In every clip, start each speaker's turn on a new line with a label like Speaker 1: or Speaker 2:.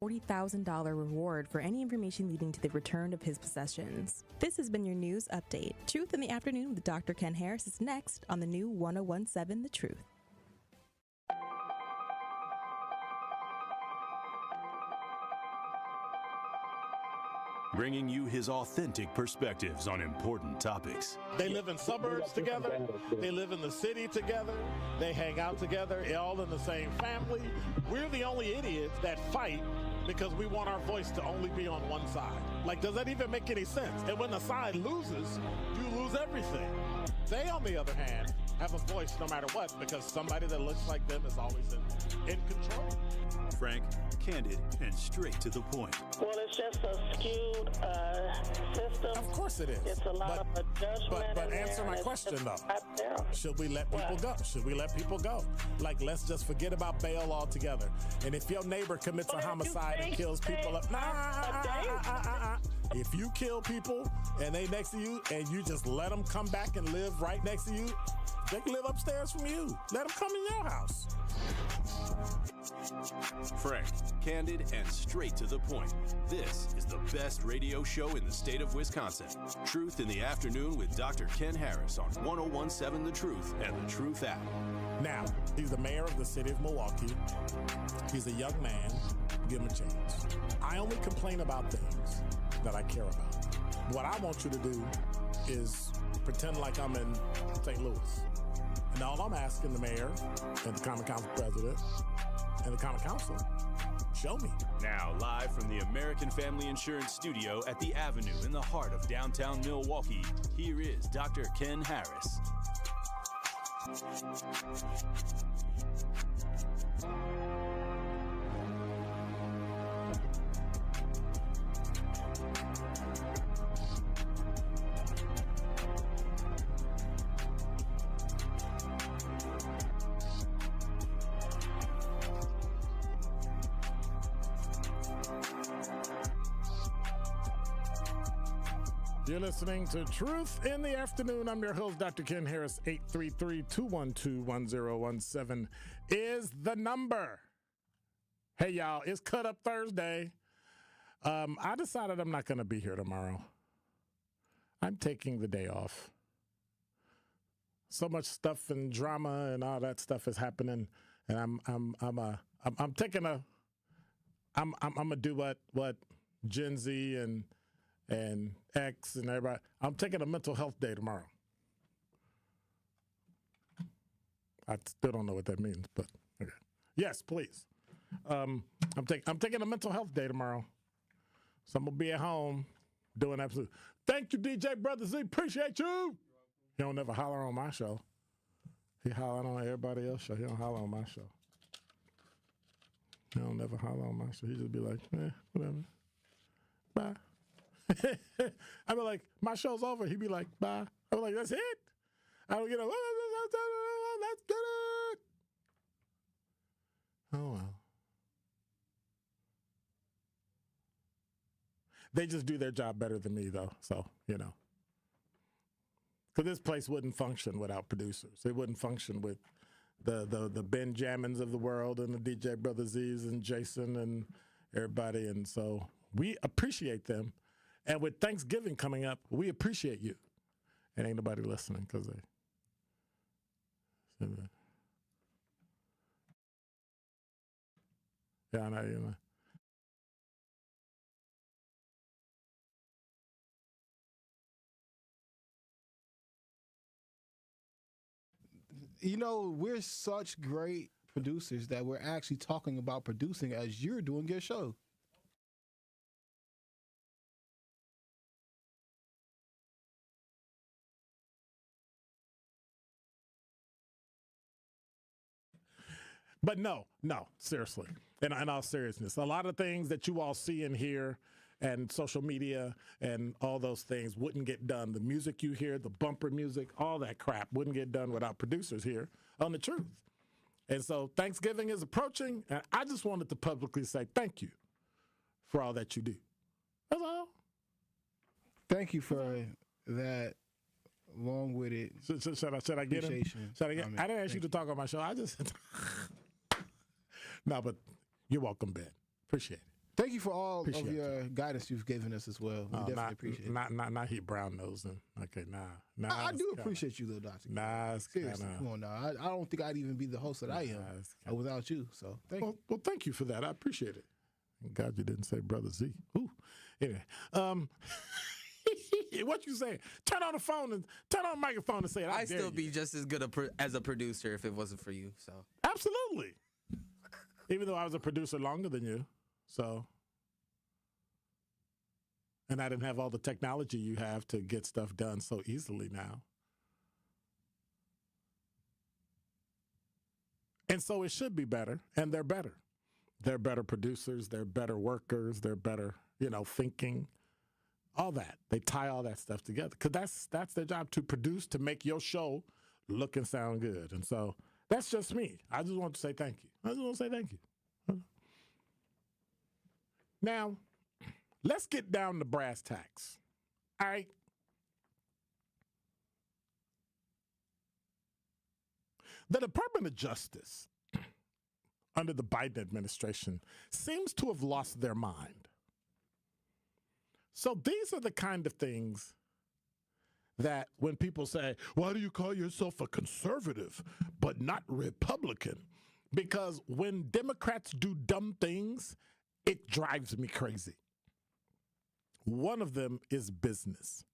Speaker 1: $40,000 reward for any information leading to the return of his possessions. This has been your news update. Truth in the Afternoon with Dr. Ken Harris is next on the new 1017 The Truth.
Speaker 2: Bringing you his authentic perspectives on important topics.
Speaker 3: They live in suburbs together. They live in the city together. They hang out together, all in the same family. We're the only idiots that fight because we want our voice to only be on one side. Like, does that even make any sense? And when the side loses, you lose everything. They, on the other hand, have a voice no matter what because somebody that looks like them is always in control.
Speaker 2: Frank, candid, and straight to the point.
Speaker 4: Well, it's just a skewed system.
Speaker 3: Of course it is.
Speaker 4: It's a lot of judgment.
Speaker 3: But answer my question, though. Should we let people go? Should we let people go? Like, let's just forget about bail altogether. And if your neighbor commits a homicide and kills people, if you kill people and they next to you and you just let them come back and live right next to you, they can live upstairs from you. Let them come in your house.
Speaker 2: Frank, candid, and straight to the point. This is the best radio show in the state of Wisconsin. Truth in the Afternoon with Dr. Ken Harris on 1017 The Truth and The Truth app.
Speaker 3: Now, he's the mayor of the city of Milwaukee. He's a young man. Give him a chance. I only complain about things that I care about. What I want you to do is pretend like I'm in St. Louis. And all I'm asking the mayor and the Common Council president and the Common Council, show me.
Speaker 2: Now, live from the American Family Insurance Studio at the Avenue in the heart of downtown Milwaukee, here is Dr. Ken Harris.
Speaker 3: You're listening to Truth in the Afternoon. I'm your host, Dr. Ken Harris. 833-212-1017 is the number. Hey, y'all, it's Cut Up Thursday. I decided I'm not going to be here tomorrow. I'm taking the day off. So much stuff and drama and all that stuff is happening, and I'm gonna do what Gen Z and X and everybody. I'm taking a mental health day tomorrow. I still don't know what that means, but okay. Yes, please. I'm taking a mental health day tomorrow, so I'm gonna be at home doing absolute. Thank you, DJ Brother Z. Appreciate you. He don't never holler on my show. He hollering on everybody else's show. He don't holler on my show. He don't never holler on my show. He just be like, whatever. Bye. I be like, my show's over. He'd be like, bye. I be like, that's it. I don't get a, let's get it. Oh, well. They just do their job better than me, though. So, you know. Because this place wouldn't function without producers. It wouldn't function with the Benjamins of the world and the DJ Brother Z's and Jason and everybody. And so we appreciate them. And with Thanksgiving coming up, we appreciate you. And ain't nobody listening because they said that. Yeah, I know, you know.
Speaker 5: You know, we're such great producers that we're actually talking about producing as you're doing your show.
Speaker 3: But no, seriously. In all seriousness, a lot of things that you all see and hear and social media and all those things wouldn't get done. The music you hear, the bumper music, all that crap wouldn't get done without producers here on The Truth. And so Thanksgiving is approaching, and I just wanted to publicly say thank you for all that you do. That's all.
Speaker 5: Thank you for that long-witted
Speaker 3: Should I get him? I didn't ask you to talk on my show. I just... No, but you're welcome, Ben. Appreciate it.
Speaker 5: Thank you for all
Speaker 3: Appreciate
Speaker 5: of your guidance you've given us as well. We definitely appreciate it.
Speaker 3: Not he brown nosing. Okay, nah.
Speaker 5: I do appreciate you, though, Doctor.
Speaker 3: Nah, it's
Speaker 5: seriously. Come on now. I don't think I'd even be the host that I am without you. So thank you.
Speaker 3: Well, thank you for that. I appreciate it. Thank God you didn't say Brother Z. Ooh. Anyway, what you saying? Turn on the microphone and say it.
Speaker 6: I'd still be just as good as a producer if it wasn't for you. So
Speaker 3: absolutely. Even though I was a producer longer than you, so. And I didn't have all the technology you have to get stuff done so easily now. And so it should be better, and they're better. They're better producers, they're better workers, they're better, thinking, all that. They tie all that stuff together because that's their job, to produce, to make your show look and sound good. And so that's just me. I just want to say thank you. Now, let's get down to brass tacks. All right. The Department of Justice under the Biden administration seems to have lost their mind. So these are the kind of things that when people say, why do you call yourself a conservative but not Republican? Because when Democrats do dumb things, it drives me crazy. One of them is business.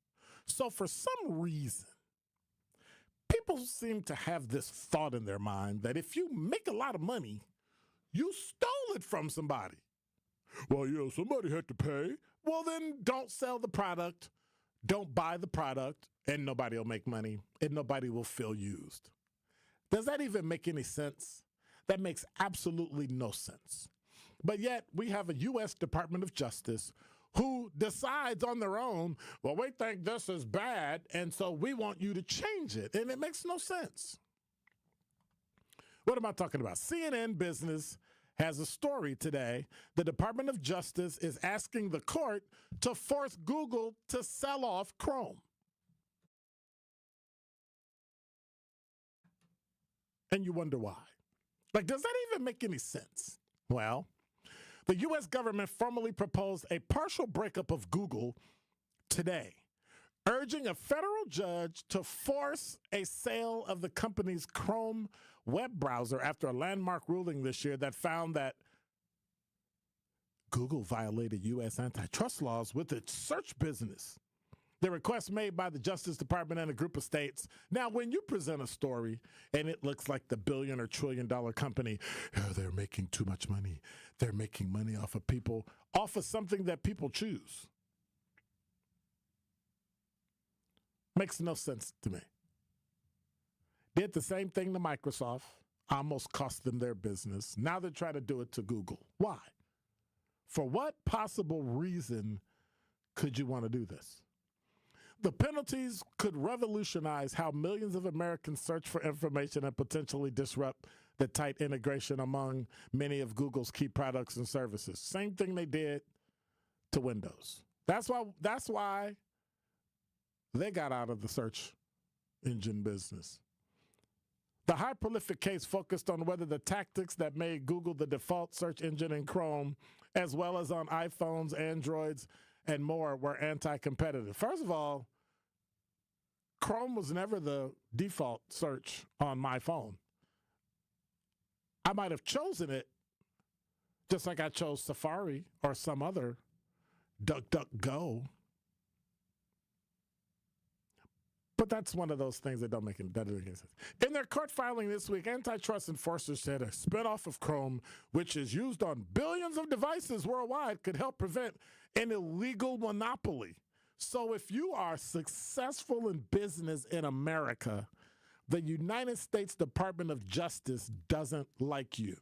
Speaker 3: So for some reason, people seem to have this thought in their mind that if you make a lot of money, you stole it from somebody. Well, somebody had to pay. Well, then don't sell the product, don't buy the product, and nobody will make money, and nobody will feel used. Does that even make any sense? That makes absolutely no sense. But yet, we have a U.S. Department of Justice who decides on their own, well, we think this is bad, and so we want you to change it. And it makes no sense. What am I talking about? CNN Business has a story today. The Department of Justice is asking the court to force Google to sell off Chrome. And you wonder why. Does that even make any sense? Well, the U.S. government formally proposed a partial breakup of Google today, urging a federal judge to force a sale of the company's Chrome web browser after a landmark ruling this year that found that Google violated U.S. antitrust laws with its search business. The request made by the Justice Department and a group of states. Now, when you present a story and it looks like the billion or $1 trillion company, they're making too much money. They're making money off of people, off of something that people choose. Makes no sense to me. Did the same thing to Microsoft, almost cost them their business. Now they're trying to do it to Google. Why? For what possible reason could you want to do this? The penalties could revolutionize how millions of Americans search for information and potentially disrupt the tight integration among many of Google's key products and services. Same thing they did to Windows. That's why they got out of the search engine business. The high prolific case focused on whether the tactics that made Google the default search engine in Chrome, as well as on iPhones, Androids, and more, were anti-competitive. First of all, Chrome was never the default search on my phone. I might have chosen it just like I chose Safari or some other DuckDuckGo. But that's one of those things that doesn't make any sense. In their court filing this week, antitrust enforcers said a spinoff of Chrome, which is used on billions of devices worldwide, could help prevent an illegal monopoly. So if you are successful in business in America, the United States Department of Justice doesn't like you.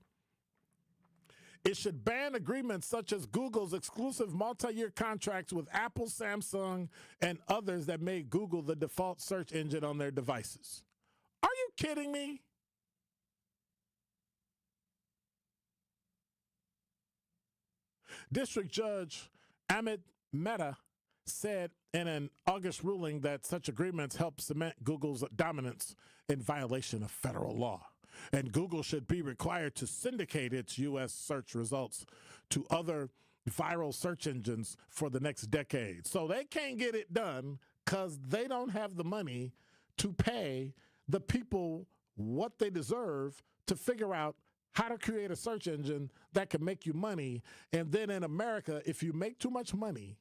Speaker 3: It should ban agreements such as Google's exclusive multi-year contracts with Apple, Samsung, and others that made Google the default search engine on their devices. Are you kidding me? District Judge Amit Mehta said in an August ruling that such agreements help cement Google's dominance in violation of federal law. And Google should be required to syndicate its U.S. search results to other viral search engines for the next decade. So they can't get it done because they don't have the money to pay the people what they deserve to figure out how to create a search engine that can make you money. And then in America, if you make too much money,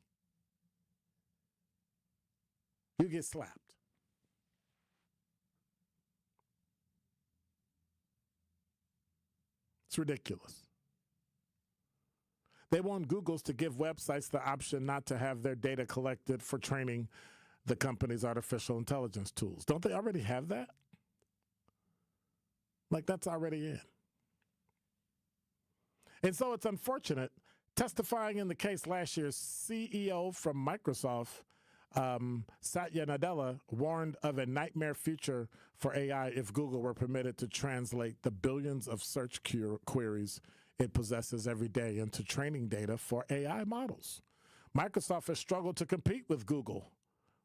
Speaker 3: you get slapped. It's ridiculous. They want Google's to give websites the option not to have their data collected for training the company's artificial intelligence tools. Don't they already have that? Like, that's already in. And so it's unfortunate. Testifying in the case last year, CEO from Microsoft, Satya Nadella, warned of a nightmare future for AI if Google were permitted to translate the billions of search queries it possesses every day into training data for AI models. Microsoft has struggled to compete with Google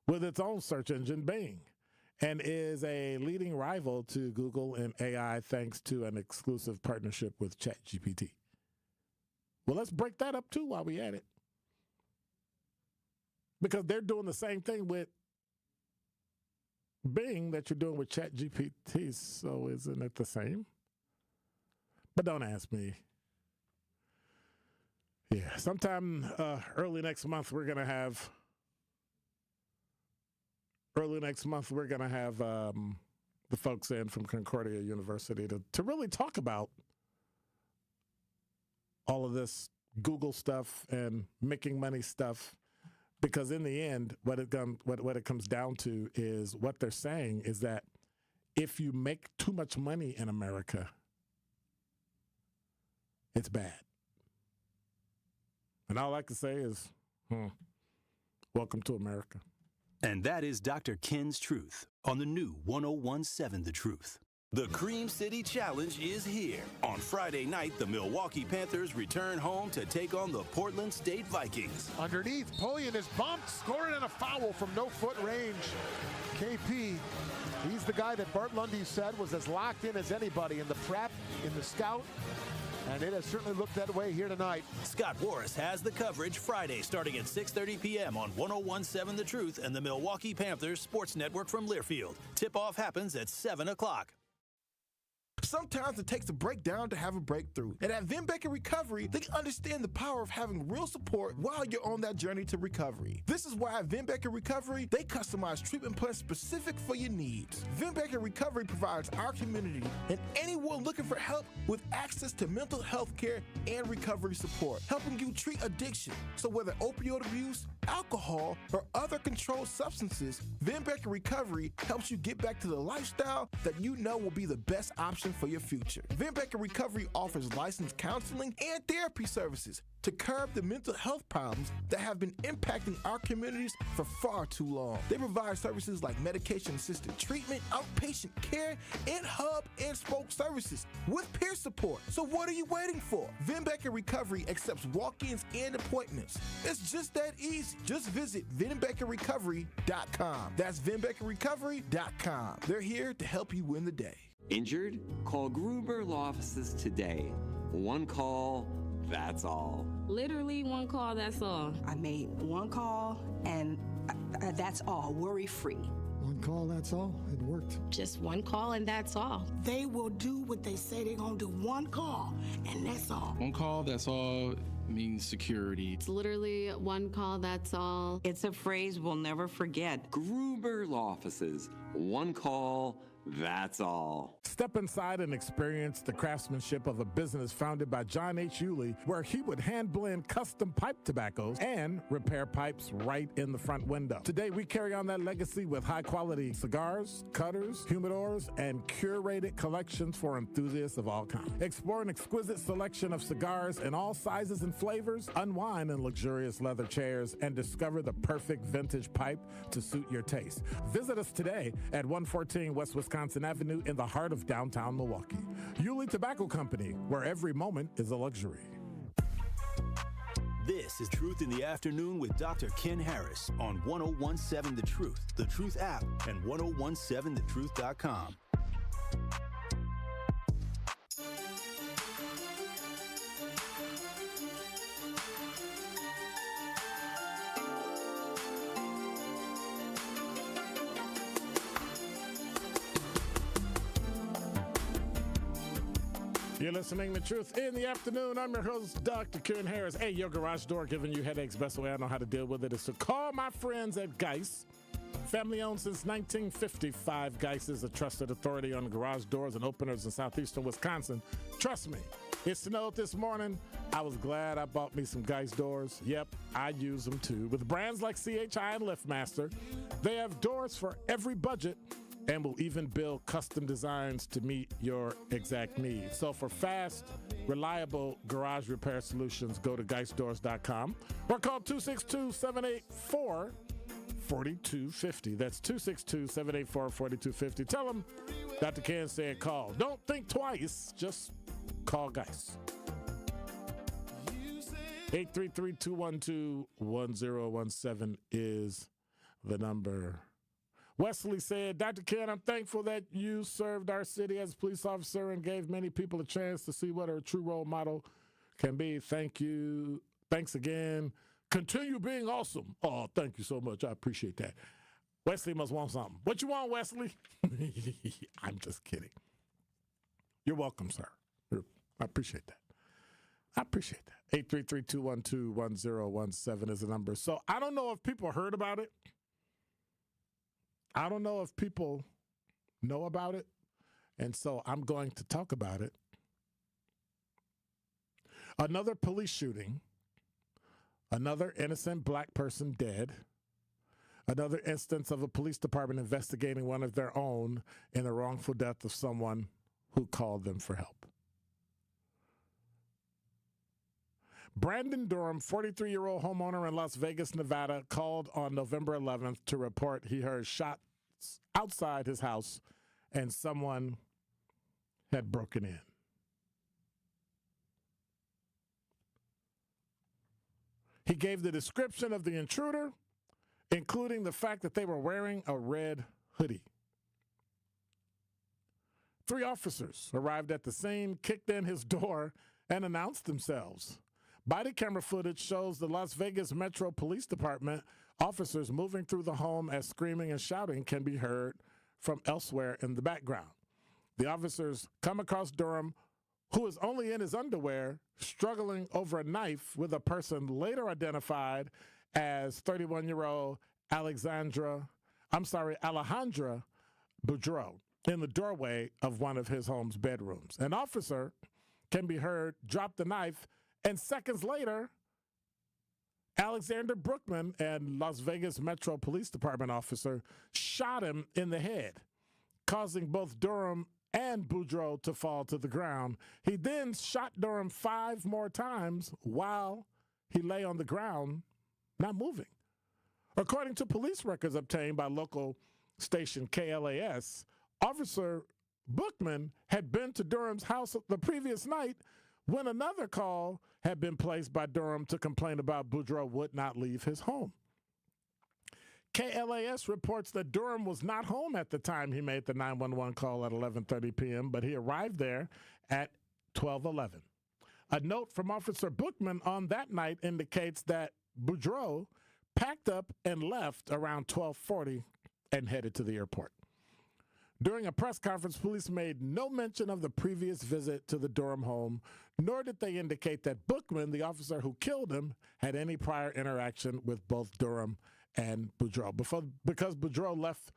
Speaker 3: with its own search engine, Bing, and is a leading rival to Google in AI thanks to an exclusive partnership with ChatGPT. Well, let's break that up too while we at it. Because they're doing the same thing with Bing that you're doing with ChatGPT, so isn't it the same? But don't ask me. Yeah, sometime early next month we're gonna have the folks in from Concordia University to really talk about all of this Google stuff and making money stuff. Because in the end, what it comes down to is what they're saying is that if you make too much money in America, it's bad. And all I can say is, welcome to America.
Speaker 2: And that is Dr. Ken's Truth on the new 101.7 The Truth. The Cream City Challenge is here. On Friday night, the Milwaukee Panthers return home to take on the Portland State Vikings.
Speaker 7: Underneath, Pullian is bumped, scored in a foul from no-foot range. KP, he's the guy that Bart Lundy said was as locked in as anybody in the prep, in the scout, and it has certainly looked that way here tonight.
Speaker 2: Scott Warris has the coverage Friday starting at 6:30 p.m. on 101.7 The Truth and the Milwaukee Panthers Sports Network from Learfield. Tip-off happens at 7 o'clock.
Speaker 5: Sometimes it takes a breakdown to have a breakthrough. And at Vin Baker Recovery, they understand the power of having real support while you're on that journey to recovery. This is why at Vin Baker Recovery, they customize treatment plans specific for your needs. Vin Baker Recovery provides our community and anyone looking for help with access to mental health care and recovery support, helping you treat addiction. So whether opioid abuse, alcohol, or other controlled substances, Vin Baker Recovery helps you get back to the lifestyle that you know will be the best option for your future. Vin Baker Recovery offers licensed counseling and therapy services to curb the mental health problems that have been impacting our communities for far too long. They provide services like medication-assisted treatment, outpatient care, and hub and spoke services with peer support. So what are you waiting for? Vin Baker Recovery accepts walk-ins and appointments. It's just that easy. Just visit VinBakerRecovery.com. That's VinBakerRecovery.com. They're here to help you win the day.
Speaker 8: Injured? Call Gruber Law Offices today. One call, that's all.
Speaker 9: Literally one call, that's all.
Speaker 10: I made one call and that's all, worry-free.
Speaker 11: One call, that's all. It worked.
Speaker 9: Just one call and that's all.
Speaker 12: They will do what they say they're going to do. One call and that's all.
Speaker 13: One call, that's all means security.
Speaker 9: It's literally one call, that's all.
Speaker 10: It's a phrase we'll never forget.
Speaker 8: Gruber Law Offices. One call, that's all.
Speaker 3: Step inside and experience the craftsmanship of a business founded by John H. Yulee, where he would hand blend custom pipe tobaccos and repair pipes right in the front window. Today, we carry on that legacy with high-quality cigars, cutters, humidors, and curated collections for enthusiasts of all kinds. Explore an exquisite selection of cigars in all sizes and flavors, unwind in luxurious leather chairs, and discover the perfect vintage pipe to suit your taste. Visit us today at 114 West Wisconsin Avenue in the heart of downtown Milwaukee. Yulee Tobacco Company, where every moment is a luxury.
Speaker 2: This is Truth in the Afternoon with Dr. Ken Harris on 101.7 The Truth app, and 1017thetruth.com.
Speaker 3: You're listening to Truth in the Afternoon. I'm your host, Dr. Ken Harris. Hey, your garage door giving you headaches. Best way I know how to deal with it is to call my friends at Geis. Family owned since 1955, Geis is a trusted authority on garage doors and openers in southeastern Wisconsin. Trust me, it snowed this morning. I was glad I bought me some Geis doors. Yep, I use them too. With brands like CHI and LiftMaster, they have doors for every budget and will even build custom designs to meet your exact needs. So for fast, reliable garage repair solutions, go to geisdoors.com or call 262-784-4250. That's 262-784-4250. Tell them Dr. Ken said call. Don't think twice, just call Geis. 833-212-1017 is the number. Wesley said, Dr. Ken, I'm thankful that you served our city as a police officer and gave many people a chance to see what a true role model can be. Thank you. Thanks again. Continue being awesome. Oh, thank you so much. I appreciate that. Wesley must want something. What you want, Wesley? I'm just kidding. You're welcome, sir. I appreciate that. I appreciate that. 833-212-1017 is the number. So I don't know if people heard about it. I don't know if people know about it, and so I'm going to talk about it. Another police shooting, another innocent black person dead, another instance of a police department investigating one of their own in the wrongful death of someone who called them for help. Brandon Durham, 43-year-old homeowner in Las Vegas, Nevada, called on November 11th to report he heard shots outside his house and someone had broken in. He gave the description of the intruder, including the fact that they were wearing a red hoodie. 3 officers arrived at the scene, kicked in his door, and announced themselves. Body camera footage shows the Las Vegas Metro Police Department officers moving through the home as screaming and shouting can be heard from elsewhere in the background. The officers come across Durham, who is only in his underwear, struggling over a knife with a person later identified as 31-year-old Alejandra Boudreaux in the doorway of one of his home's bedrooms. An officer can be heard drop the knife, and seconds later, Alexander Brookman, and Las Vegas Metro Police Department officer, shot him in the head, causing both Durham and Boudreaux to fall to the ground. He then shot Durham 5 more times while he lay on the ground, not moving. According to police records obtained by local station KLAS, Officer Bookman had been to Durham's house the previous night when another call had been placed by Durham to complain about Boudreaux would not leave his home. KLAS reports that Durham was not home at the time he made the 911 call at 11:30 p.m., but he arrived there at 12:11. A note from Officer Bookman on that night indicates that Boudreaux packed up and left around 12:40 and headed to the airport. During a press conference, police made no mention of the previous visit to the Durham home, nor did they indicate that Bookman, the officer who killed him, had any prior interaction with both Durham and Boudreaux. Because Boudreaux left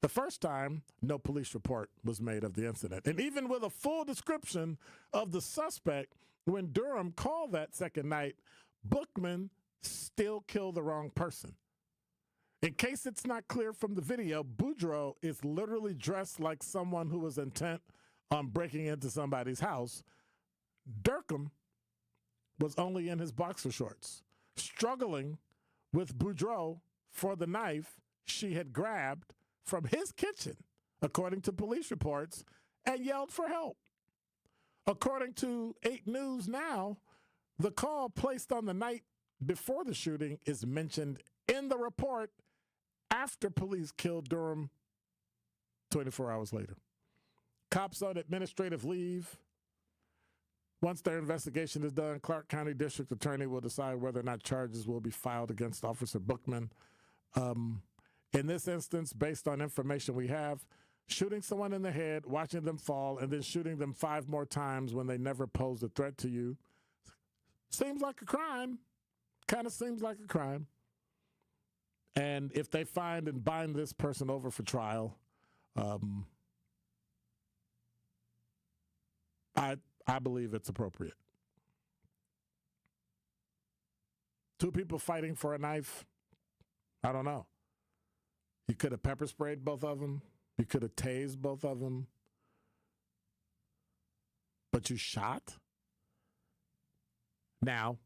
Speaker 3: the first time, no police report was made of the incident. And even with a full description of the suspect, when Durham called that second night, Bookman still killed the wrong person. In case it's not clear from the video, Boudreaux is literally dressed like someone who was intent on breaking into somebody's house. Durham was only in his boxer shorts, struggling with Boudreaux for the knife she had grabbed from his kitchen, according to police reports, and yelled for help. According to 8 News Now, the call placed on the night before the shooting is mentioned in the report after police killed Durham 24 hours later. Cops on administrative leave. Once their investigation is done, Clark County District Attorney will decide whether or not charges will be filed against Officer Bookman. In this instance, based on information we have, Shooting someone in the head, watching them fall, and then shooting them 5 more times when they never posed a threat to you seems like a crime. Kind of seems like a crime. And if they find and bind this person over for trial, I believe it's appropriate. 2 people fighting for a knife, I don't know. You could have pepper sprayed both of them. You could have tased both of them. But you shot? Now,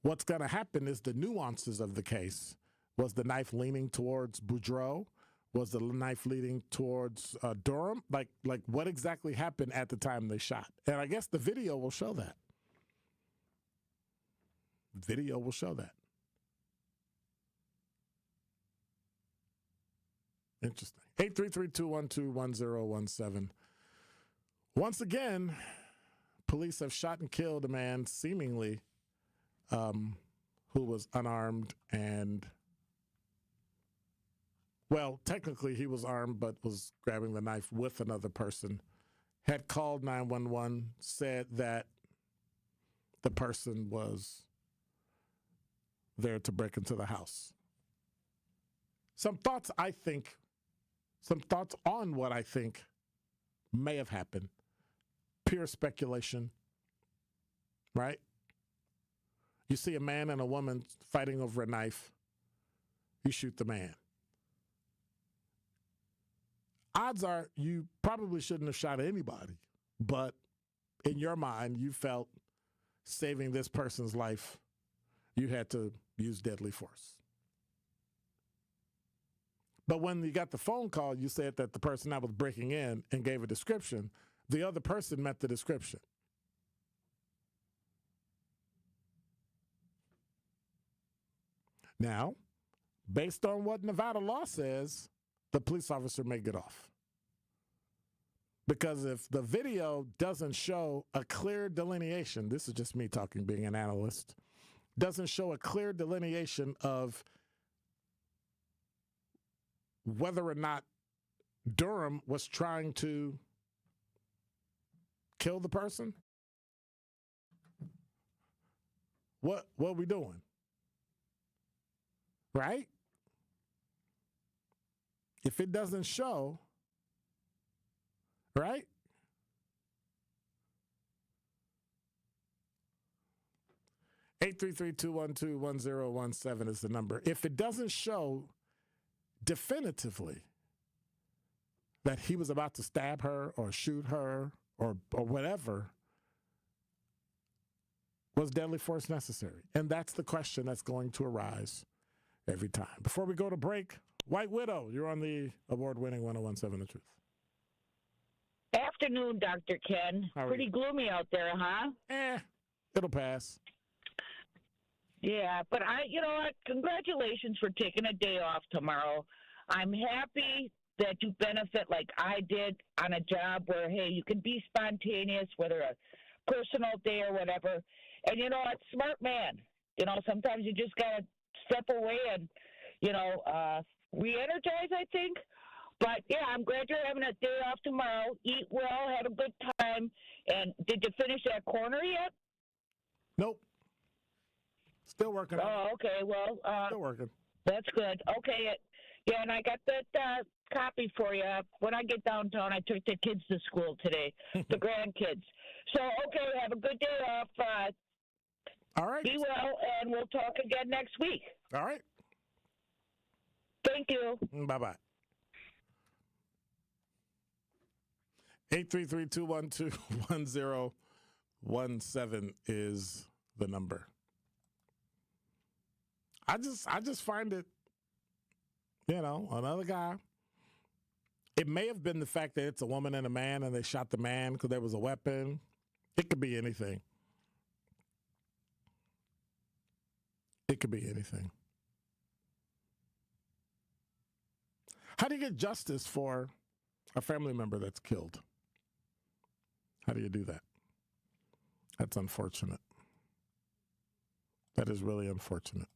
Speaker 3: what's going to happen is the nuances of the case. Was the knife leaning towards Boudreaux? Was the knife leaning towards Durham? Like what exactly happened at the time they shot? And I guess the video will show that. Video will show that. Interesting. 833-212-1017. Once again, police have shot and killed a man seemingly who was unarmed and, well, technically he was armed but was grabbing the knife with another person, had called 911, said that the person was there to break into the house. Some thoughts on what I think may have happened. Pure speculation, right? You see a man and a woman fighting over a knife, you shoot the man. Odds are you probably shouldn't have shot anybody, but in your mind, you felt saving this person's life, you had to use deadly force. But when you got the phone call, you said that the person that was breaking in and gave a description, the other person met the description. Now, based on what Nevada law says, the police officer may get off. Because if the video doesn't show a clear delineation, this is just me talking, being an analyst, doesn't show a clear delineation of whether or not Durham was trying to kill the person, what are we doing? Right? If it doesn't show, right? Eight 833-212-1017 is the number. If it doesn't show definitively that he was about to stab her or shoot her or whatever, was deadly force necessary? And that's the question that's going to arise every time. Before we go to break, White Widow, you're on the award-winning 1017 The Truth.
Speaker 14: Afternoon, Dr. Ken. Pretty gloomy out there, huh?
Speaker 3: It'll pass.
Speaker 14: Yeah, but congratulations for taking a day off tomorrow. I'm happy that you benefit like I did on a job where, hey, you can be spontaneous, whether a personal day or whatever. And, it's smart man. Sometimes you just got to step away and, re-energize, I think. But, yeah, I'm glad you're having a day off tomorrow. Eat well, have a good time. And did you finish that corner yet?
Speaker 3: Nope. Still working.
Speaker 14: Oh, okay. Well,
Speaker 3: still working.
Speaker 14: That's good. Okay. Yeah, and I got that copy for you. When I get downtown, I took the kids to school today, the grandkids. So, okay, have a good day off.
Speaker 3: All right.
Speaker 14: Be well, and we'll talk again next week.
Speaker 3: All right.
Speaker 14: Thank you.
Speaker 3: Bye-bye. 833-212-1017 is the number. I just find it, another guy. It may have been the fact that it's a woman and a man and they shot the man because there was a weapon. It could be anything. It could be anything. How do you get justice for a family member that's killed? How do you do that? That's unfortunate. That is really unfortunate.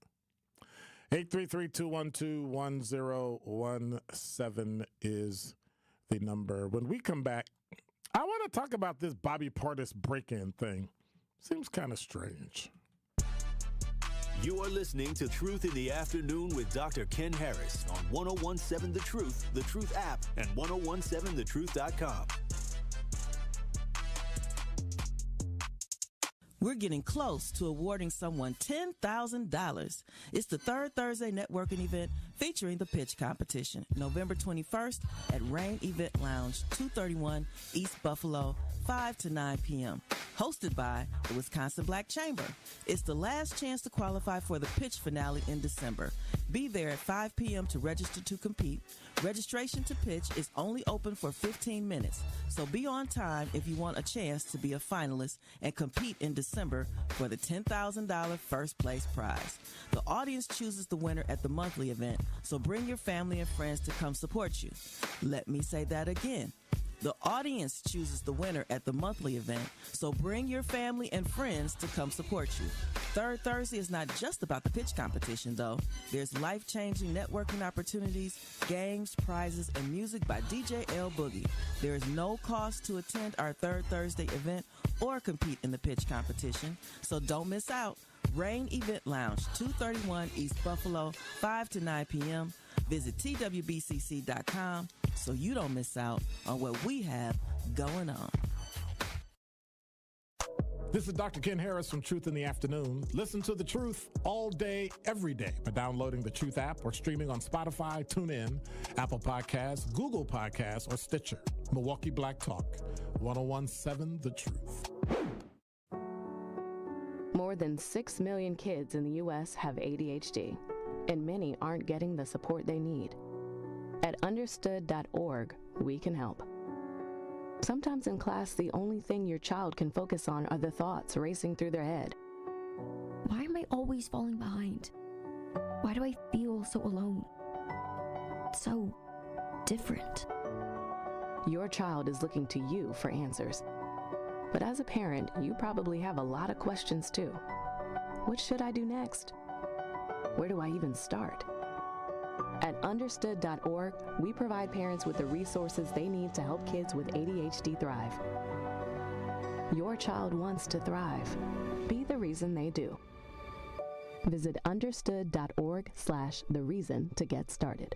Speaker 3: 833-212-1017 is the number. When we come back, I want to talk about this Bobby Portis break-in thing. Seems kind of strange.
Speaker 2: You are listening to Truth in the Afternoon with Dr. Ken Harris on 1017 The Truth app, and 1017thetruth.com.
Speaker 15: We're getting close to awarding someone $10,000. It's the third Thursday networking event featuring the pitch competition, November 21st at Rain Event Lounge, 231 East Buffalo, 5 to 9 p.m., hosted by the Wisconsin Black Chamber. It's the last chance to qualify for the pitch finale in December. Be there at 5 p.m. to register to compete. Registration to pitch is only open for 15 minutes, so be on time if you want a chance to be a finalist and compete in December for the $10,000 first place prize. The audience chooses the winner at the monthly event, so bring your family and friends to come support you. Let me say that again. The audience chooses the winner at the monthly event, so bring your family and friends to come support you. Third Thursday is not just about the pitch competition, though. There's life-changing networking opportunities, games, prizes, and music by DJ L Boogie. There is no cost to attend our Third Thursday event or compete in the pitch competition, so don't miss out. Rain Event Lounge, 231 East Buffalo, 5 to 9 p.m. Visit twbcc.com so you don't miss out on what we have going on.
Speaker 3: This is Dr. Ken Harris from Truth in the Afternoon. Listen to The Truth all day, every day by downloading the Truth app or streaming on Spotify, TuneIn, Apple Podcasts, Google Podcasts, or Stitcher. Milwaukee Black Talk, 1017 The Truth.
Speaker 16: More than 6 million kids in the U.S. have ADHD, and many aren't getting the support they need. At understood.org, we can help. Sometimes in class, the only thing your child can focus on are the thoughts racing through their head.
Speaker 17: Why am I always falling behind? Why do I feel so alone? So different.
Speaker 16: Your child is looking to you for answers. But as a parent, you probably have a lot of questions too. What should I do next? Where do I even start? At understood.org, we provide parents with the resources they need to help kids with ADHD thrive. Your child wants to thrive. Be the reason they do. Visit understood.org/the-reason to get started.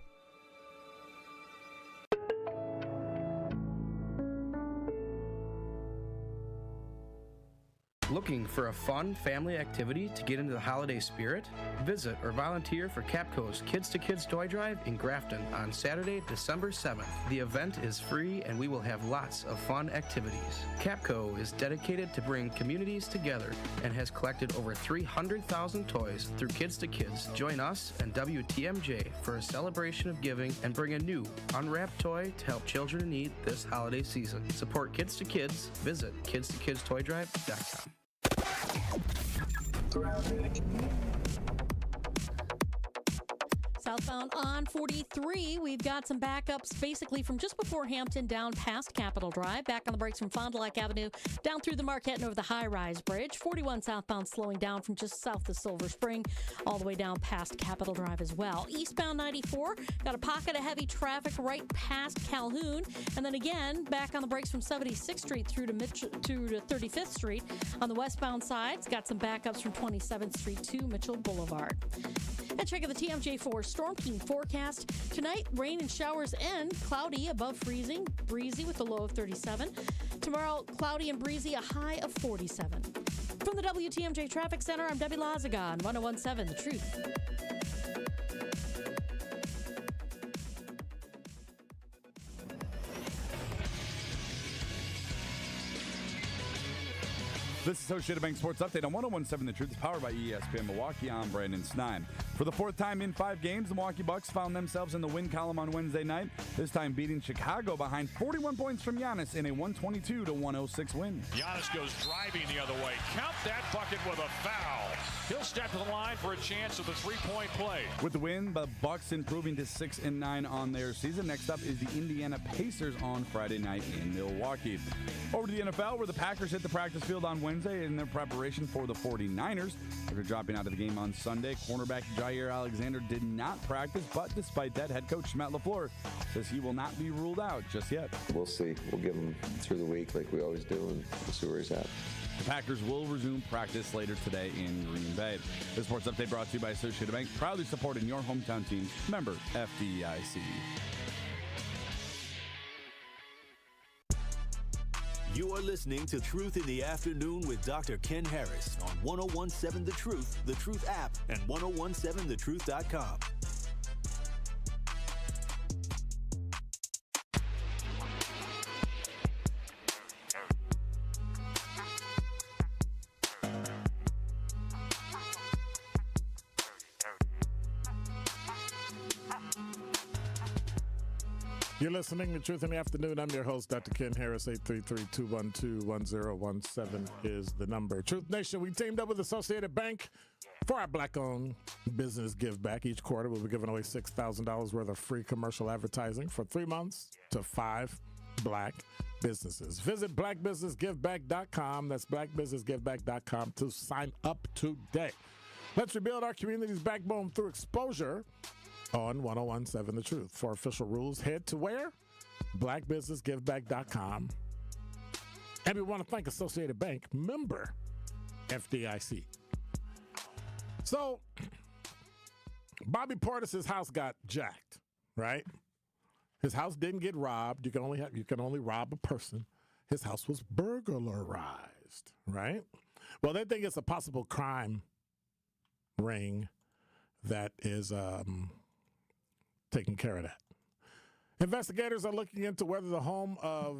Speaker 18: Looking for a fun family activity to get into the holiday spirit? Visit or volunteer for Capco's Kids to Kids Toy Drive in Grafton on Saturday, December 7th. The event is free and we will have lots of fun activities. Capco is dedicated to bring communities together and has collected over 300,000 toys through Kids to Kids. Join us and WTMJ for a celebration of giving and bring a new unwrapped toy to help children in need this holiday season. Support Kids to Kids. Visit kidstoKidstoydrive.com.
Speaker 19: Southbound on 43, we've got some backups basically from just before Hampton down past Capitol Drive, back on the brakes from Fond du Lac Avenue, down through the Marquette and over the high-rise bridge. 41 southbound slowing down from just south of Silver Spring all the way down past Capitol Drive as well. Eastbound 94, got a pocket of heavy traffic right past Calhoun, and then again back on the brakes from 76th Street through to 35th Street. On the westbound side, it's got some backups from 27th Street to Mitchell Boulevard. And check out the TMJ4 Storm King forecast. Tonight, rain and showers end. Cloudy above freezing. Breezy with a low of 37. Tomorrow, cloudy and breezy, a high of 47. From the WTMJ Traffic Center, I'm Debbie Lazaga on 1017 The Truth.
Speaker 20: This is Associated Bank Sports Update on 1017 The Truth, powered by ESPN Milwaukee. I'm Brandon Snime. For the fourth time in 5 games, the Milwaukee Bucks found themselves in the win column on Wednesday night, this time beating Chicago behind 41 points from Giannis in a 122-106 win.
Speaker 21: Giannis goes driving the other way. Count that bucket with a foul. He'll step to the line for a chance of the three-point play.
Speaker 20: With the win, the Bucks improving to 6-9 on their season. Next up is the Indiana Pacers on Friday night in Milwaukee. Over to the NFL, where the Packers hit the practice field on Wednesday in their preparation for the 49ers. After dropping out of the game on Sunday, cornerback Jair Alexander did not practice, but despite that, head coach Matt LaFleur says he will not be ruled out just yet.
Speaker 1: We'll see. We'll give him through the week like we always do, and we'll see where he's at.
Speaker 20: The Packers will resume practice later today in Green Bay. The sports update brought to you by Associated Bank, proudly supporting your hometown team. Member FDIC.
Speaker 2: You are listening to Truth in the Afternoon with Dr. Ken Harris on 1017 The Truth app, and 1017thetruth.com.
Speaker 3: You're listening to Truth in the Afternoon. I'm your host, Dr. Ken Harris. 833-212-1017 is the number. Truth Nation, we teamed up with Associated Bank for our Black-owned business give back. Each quarter, we'll be giving away $6,000 worth of free commercial advertising for 3 months to 5 Black businesses. Visit blackbusinessgiveback.com. That's blackbusinessgiveback.com to sign up today. Let's rebuild our community's backbone through exposure on 1017 The Truth. For official rules, head to where? blackbusinessgiveback.com. And we want to thank Associated Bank, member FDIC. So, Bobby Portis's house got jacked, right? His house didn't get robbed. You can only rob a person. His house was burglarized, right? Well, they think it's a possible crime ring that is taking care of that. Investigators are looking into whether the home of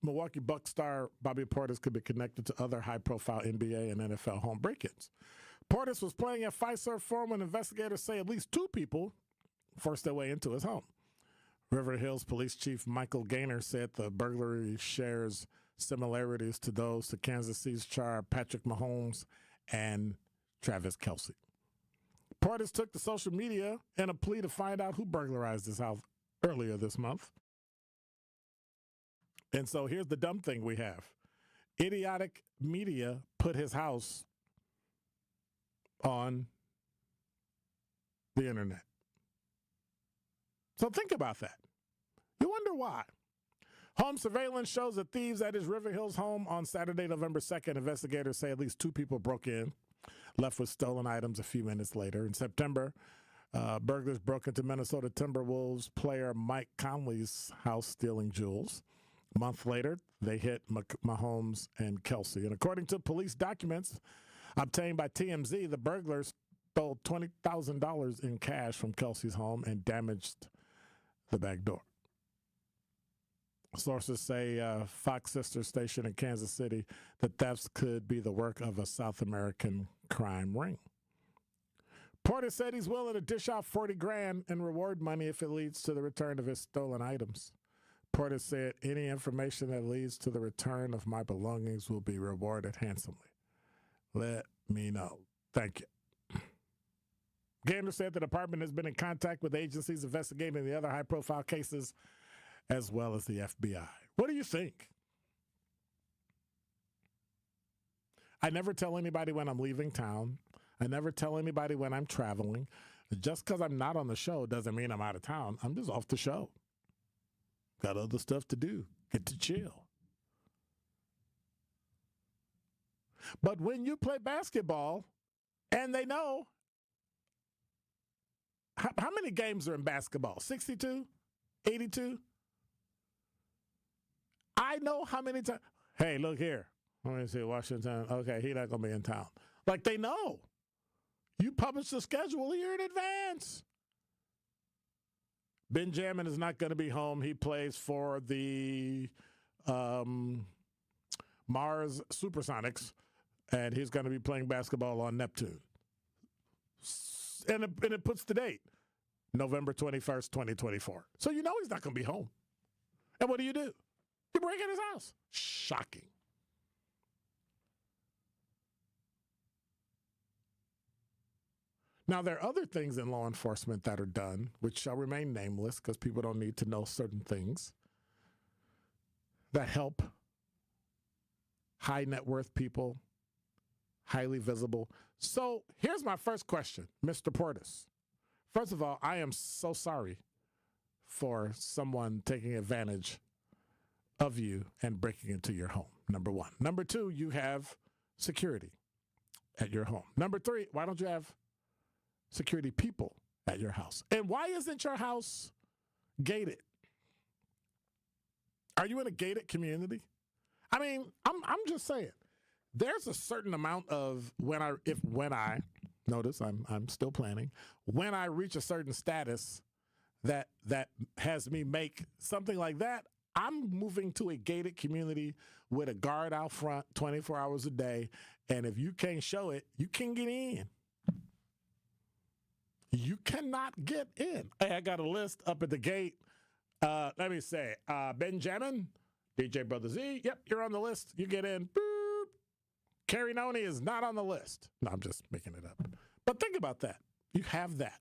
Speaker 3: Milwaukee Bucks star Bobby Portis could be connected to other high-profile NBA and NFL home break-ins. Portis was playing at Fiserv Forum when investigators say at least 2 people forced their way into his home. River Hills Police Chief Michael Gaynor said the burglary shares similarities to those to Kansas City's star Patrick Mahomes and Travis Kelce. Portis took to social media in a plea to find out who burglarized his house earlier this month. And so here's the dumb thing we have. Idiotic media put his house on the internet. So think about that. You wonder why. Home surveillance shows that thieves at his River Hills home on Saturday, November 2nd. Investigators say at least 2 people broke in, left with stolen items a few minutes later. In September, burglars broke into Minnesota Timberwolves player Mike Conley's house stealing jewels. A month later, they hit Mahomes and Kelce. And according to police documents obtained by TMZ, the burglars stole $20,000 in cash from Kelce's home and damaged the back door. Sources say Fox sister station in Kansas City, the thefts could be the work of a South American crime ring. Portis said he's willing to dish out $40,000 in reward money if it leads to the return of his stolen items. Portis said, any information that leads to the return of my belongings will be rewarded handsomely. Let me know. Thank you. Gander said the department has been in contact with agencies investigating the other high-profile cases as well as the FBI. What do you think? I never tell anybody when I'm leaving town. I never tell anybody when I'm traveling. Just because I'm not on the show doesn't mean I'm out of town. I'm just off the show. Got other stuff to do. Get to chill. But when you play basketball, and they know, how many games are in basketball? 62? 82? I know how many times. Hey, look here. Let me see, Washington. Okay, he's not going to be in town. Like, they know. You publish the schedule a year in advance. Benjamin is not going to be home. He plays for the Mars Supersonics, and he's going to be playing basketball on Neptune. And it puts the date, November 21st, 2024. So you know he's not going to be home. And what do? You break in his house. Shocking. Now, there are other things in law enforcement that are done, which shall remain nameless because people don't need to know certain things, that help high net worth people highly visible. So here's my first question, Mr. Portis. First of all, I am so sorry for someone taking advantage of you and breaking into your home, number one. Number two, you have security at your home. Number three, why don't you have security people at your house? And why isn't your house gated? Are you in a gated community? I mean, I'm just saying. There's a certain amount of when I notice I'm still planning, when I reach a certain status that has me make something like that, I'm moving to a gated community with a guard out front 24 hours a day, and if you can't show it, you can't get in. You cannot get in. Hey, I got a list up at the gate. Let me say, Benjamin, DJ Brother Z, yep, you're on the list. You get in. Boop. Carrie Noni is not on the list. No, I'm just making it up. But think about that. You have that.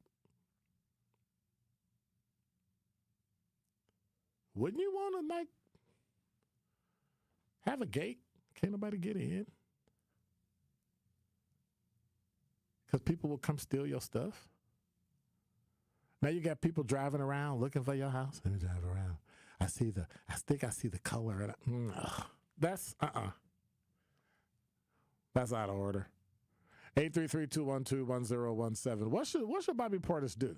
Speaker 3: Wouldn't you want to, like, have a gate? Can't nobody get in? Because people will come steal your stuff. Now you got people driving around looking for your house. Let me drive around. I think I see the color. That's That's out of order. 833-212-1017. What should Bobby Portis do?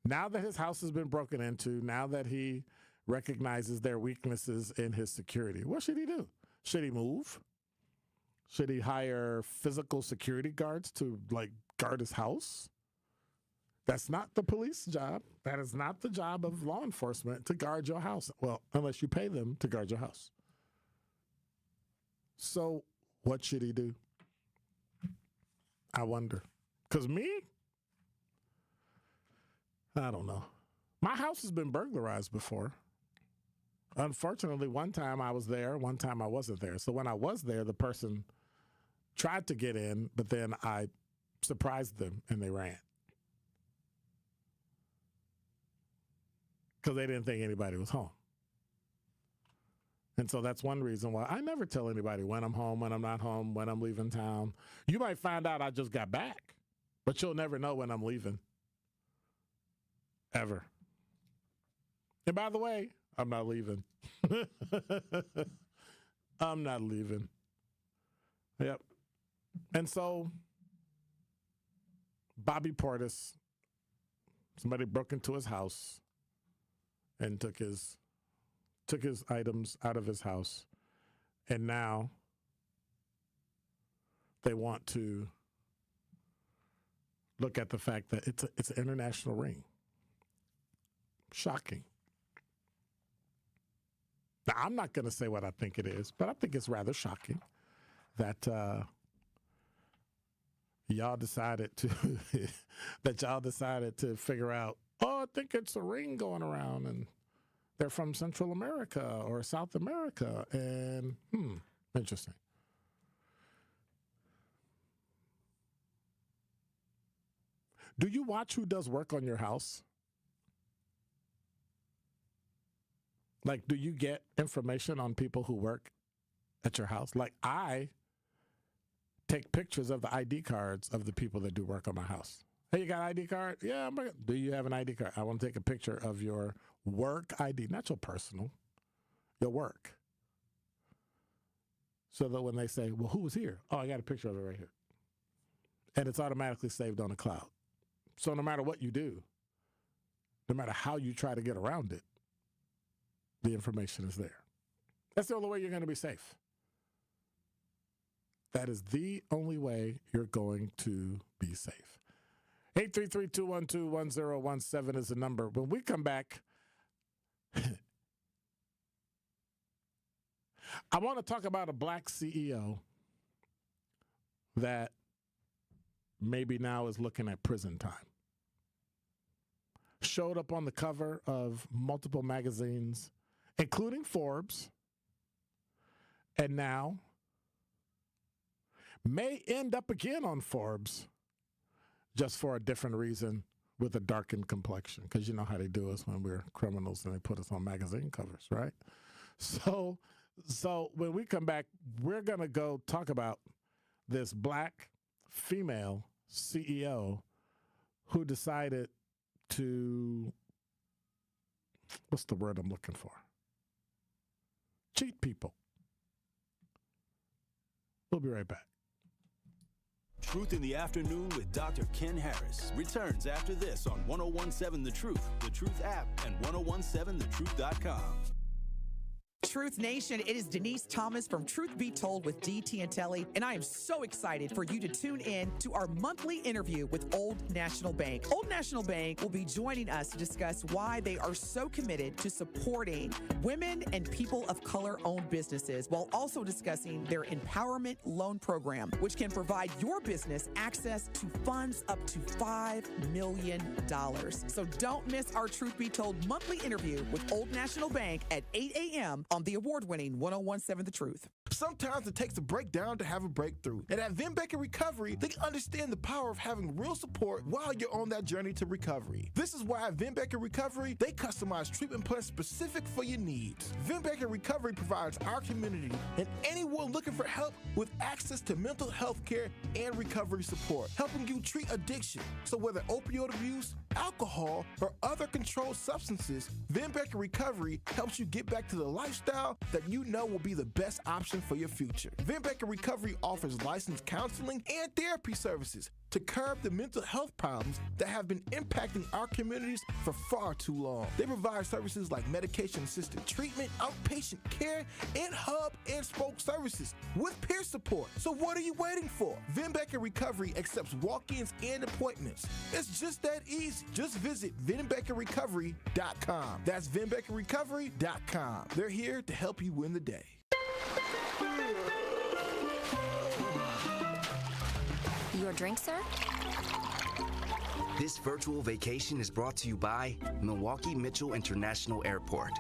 Speaker 3: Now that his house has been broken into, now that he recognizes their weaknesses in his security, what should he do? Should he move? Should he hire physical security guards to, like, guard his house? That's not the police job. That is not the job of law enforcement to guard your house. Well, unless you pay them to guard your house. So what should he do? I wonder. Because me? I don't know. My house has been burglarized before. Unfortunately, one time I was there, one time I wasn't there. So when I was there, the person tried to get in, but then I surprised them and they ran. Because they didn't think anybody was home. And so that's one reason why I never tell anybody when I'm home, when I'm not home, when I'm leaving town. You might find out I just got back, but you'll never know when I'm leaving. Ever. And by the way, I'm not leaving. I'm not leaving. Yep. And so Bobby Portis, somebody broke into his house and took his items out of his house, and now they want to look at the fact that it's an international ring. Shocking. Now, I'm not going to say what I think it is, but I think it's rather shocking that y'all decided to figure out, oh, I think it's a ring going around, and they're from Central America or South America, and interesting. Do you watch who does work on your house? Like, do you get information on people who work at your house? Like, I take pictures of the ID cards of the people that do work on my house. Hey, you got an ID card? Yeah. Do you have an ID card? I want to take a picture of your work ID, not your personal, your work. So that when they say, well, who was here? Oh, I got a picture of it right here. And it's automatically saved on the cloud. So no matter what you do, no matter how you try to get around it, the information is there. That's the only way you're going to be safe. That is the only way you're going to be safe. 833-212-1017 is the number. When we come back, I want to talk about a black CEO that maybe now is looking at prison time. Showed up on the cover of multiple magazines, including Forbes, and now may end up again on Forbes just for a different reason with a darkened complexion, because you know how they do us when we're criminals and they put us on magazine covers, right? So when we come back, we're going to go talk about this black female CEO who decided to, what's the word I'm looking for? Cheat people. We'll be right back.
Speaker 2: Truth in the Afternoon with Dr. Ken Harris returns after this on 1017 The Truth, The Truth app, and 1017thetruth.com.
Speaker 4: Truth Nation, it is Denise Thomas from Truth Be Told with DT and Telly, and I am so excited for you to tune in to our monthly interview with Old National Bank. Old National Bank will be joining us to discuss why they are so committed to supporting women and people of color-owned businesses, while also discussing their Empowerment Loan Program, which can provide your business access to funds up to $5 million. So don't miss our Truth Be Told monthly interview with Old National Bank at 8 a.m. on the award-winning 1017 The Truth.
Speaker 5: Sometimes it takes a breakdown to have a breakthrough. And at Vin Baker Recovery, they understand the power of having real support while you're on that journey to recovery. This is why at Vin Baker Recovery, they customize treatment plans specific for your needs. Vin Baker Recovery provides our community and anyone looking for help with access to mental health care and recovery support, helping you treat addiction. So whether opioid abuse, alcohol, or other controlled substances, Vin Baker Recovery helps you get back to the lifestyle that you know will be the best option for your future. Vin Baker Recovery offers licensed counseling and therapy services to curb the mental health problems that have been impacting our communities for far too long. They provide services like medication-assisted treatment, outpatient care, and hub and spoke services with peer support. So what are you waiting for? Vin Baker Recovery accepts walk-ins and appointments. It's just that easy. Just visit VinBakerRecovery.com. That's VinBakerRecovery.com. They're here to help you win the day.
Speaker 22: Your drink, sir? This virtual vacation is brought to you by Milwaukee Mitchell International Airport.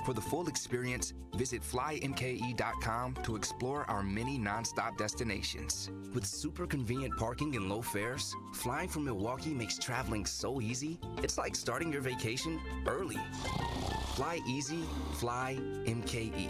Speaker 22: For the full experience, visit flymke.com to explore our many nonstop destinations. With super convenient parking and low fares, flying from Milwaukee makes traveling so easy, it's like starting your vacation early. Fly easy, fly MKE.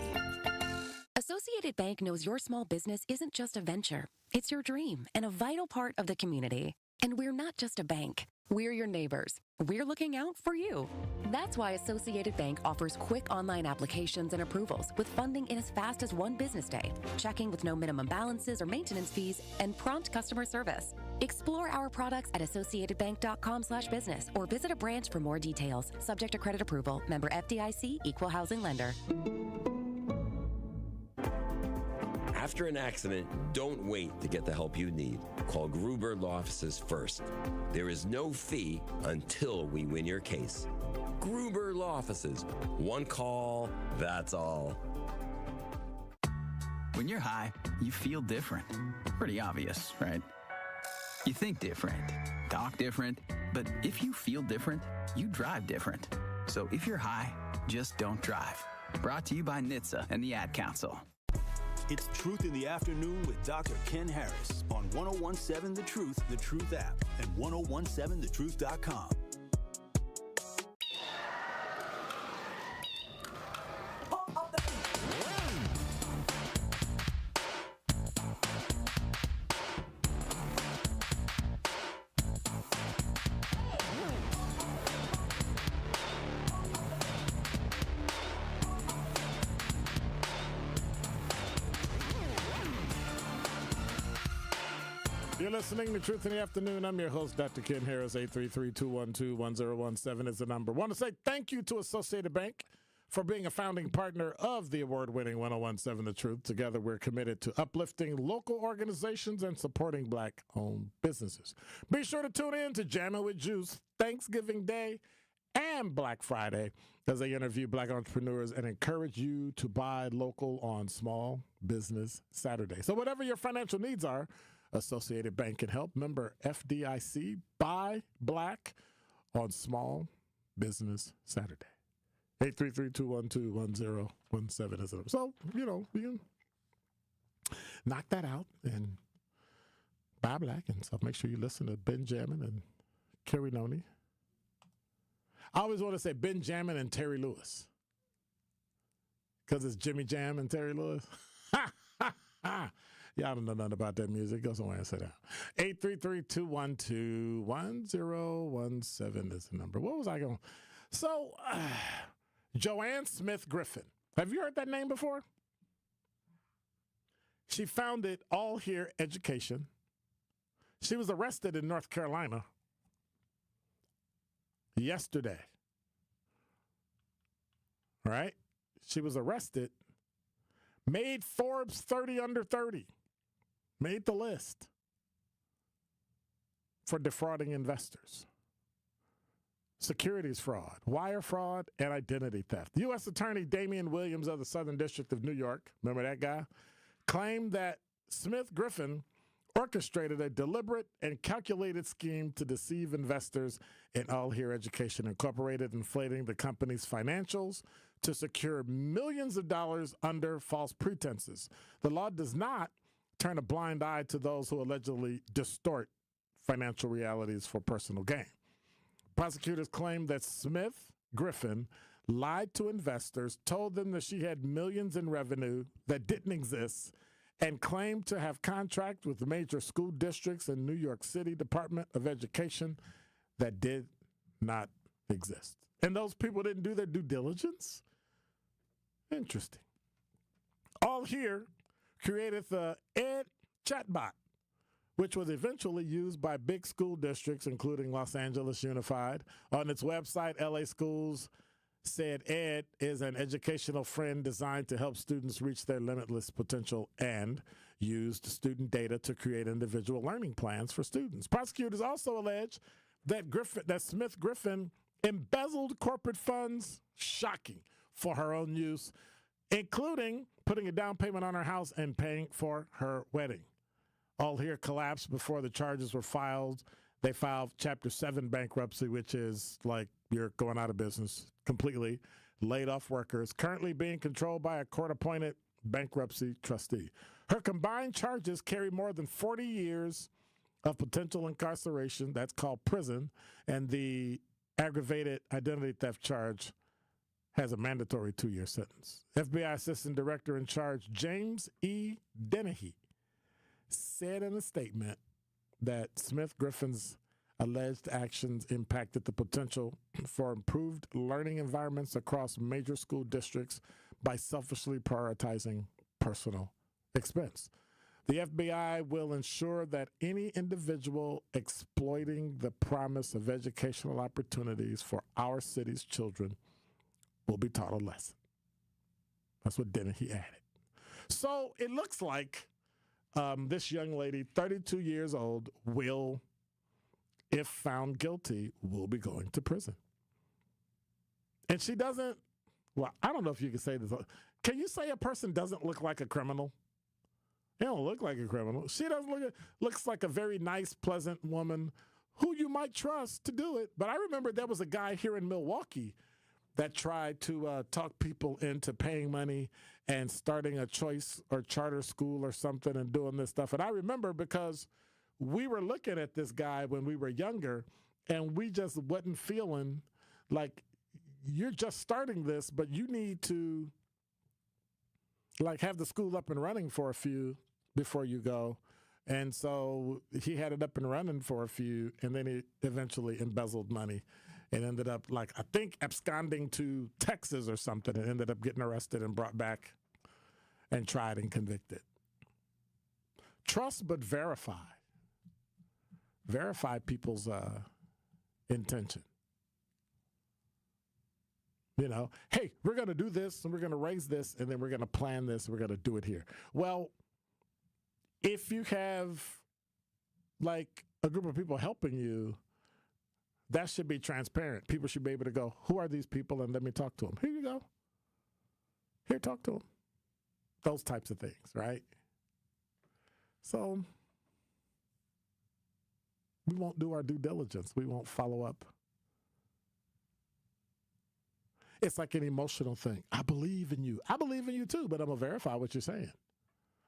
Speaker 23: Associated Bank knows your small business isn't just a venture. It's your dream and a vital part of the community. And we're not just a bank. We're your neighbors. We're looking out for you. That's why Associated Bank offers quick online applications and approvals with funding in as fast as one business day, checking with no minimum balances or maintenance fees, and prompt customer service. Explore our products at associatedbank.com/business or visit a branch for more details. Subject to credit approval. Member FDIC, Equal Housing Lender.
Speaker 24: After an accident, don't wait to get the help you need. Call Gruber Law Offices first. There is no fee until we win your case. Gruber Law Offices. One call, that's all.
Speaker 25: When you're high, you feel different. Pretty obvious, right? You think different, talk different, but if you feel different, you drive different. So if you're high, just don't drive. Brought to you by NHTSA and the Ad Council.
Speaker 2: It's Truth in the Afternoon with Dr. Ken Harris on 1017 The Truth app, and 1017thetruth.com.
Speaker 3: You're listening to Truth in the Afternoon. I'm your host, Dr. Ken Harris. 833-212-1017 is the number. Want to say thank you to Associated Bank for being a founding partner of the award-winning 1017 The Truth. Together, we're committed to uplifting local organizations and supporting Black-owned businesses. Be sure to tune in to Jammin' with Juice Thanksgiving Day and Black Friday as they interview Black entrepreneurs and encourage you to buy local on Small Business Saturday. So whatever your financial needs are, Associated Bank can help. Member FDIC. Buy Black on Small Business Saturday. 833-212-1017 is it. So, you know, you can knock that out and buy Black. And so make sure you listen to Benjamin and Kerry Noni. I always want to say Benjamin and Terry Lewis because it's Jimmy Jam and Terry Lewis. Y'all don't know nothing about that music. Go somewhere and sit down. 833-212-1017 is the number. What was I going? So, Joanne Smith Griffin. Have you heard that name before? She founded All Here Education. She was arrested in North Carolina yesterday. Right? She was arrested, made Forbes 30 under 30, made the list for defrauding investors, securities fraud, wire fraud, and identity theft. U.S. Attorney Damian Williams of the Southern District of New York, remember that guy, claimed that Smith Griffin orchestrated a deliberate and calculated scheme to deceive investors in All Here Education Incorporated, inflating the company's financials to secure millions of dollars under false pretenses. The law does not turn a blind eye to those who allegedly distort financial realities for personal gain. Prosecutors claim that Smith Griffin lied to investors, told them that she had millions in revenue that didn't exist, and claimed to have contracts with major school districts and New York City Department of Education that did not exist. And those people didn't do their due diligence? Interesting. All Here created the Ed chatbot, which was eventually used by big school districts, including Los Angeles Unified. On its website, LA Schools said Ed is an educational friend designed to help students reach their limitless potential and used student data to create individual learning plans for students. Prosecutors also allege that Smith Griffin embezzled corporate funds, shocking, for her own use, including putting a down payment on her house and paying for her wedding. All Here collapsed before the charges were filed. They filed Chapter 7 bankruptcy, which is like you're going out of business completely, laid off workers, currently being controlled by a court-appointed bankruptcy trustee. Her combined charges carry more than 40 years of potential incarceration. That's called prison. And the aggravated identity theft charge has a mandatory 2-year sentence. FBI Assistant Director in Charge James E. Dennehy said in a statement that Smith Griffin's alleged actions impacted the potential for improved learning environments across major school districts by selfishly prioritizing personal expense. The FBI will ensure that any individual exploiting the promise of educational opportunities for our city's children will be taught a lesson. That's what Dennehy added. So it looks like this young lady, 32 years old, will, if found guilty, will be going to prison. And she doesn't, well, I don't know if you can say this. Can you say a person doesn't look like a criminal? They don't look like a criminal. She doesn't looks like a very nice, pleasant woman who you might trust to do it. But I remember there was a guy here in Milwaukee that tried to talk people into paying money and starting a choice or charter school or something and doing this stuff. And I remember because we were looking at this guy when we were younger, and we just wasn't feeling like you're just starting this, but you need to like have the school up and running for a few before you go. And so he had it up and running for a few, and then he eventually embezzled money and ended up, like, I think absconding to Texas or something, and ended up getting arrested and brought back and tried and convicted. Trust but verify. Verify people's intention. You know, hey, we're going to do this, and we're going to raise this, and then we're going to plan this, and we're going to do it here. Well, if you have, like, a group of people helping you, that should be transparent. People should be able to go, who are these people? And let me talk to them. Here you go. Here, talk to them. Those types of things, right? So we won't do our due diligence. We won't follow up. It's like an emotional thing. I believe in you. I believe in you too, but I'm going to verify what you're saying.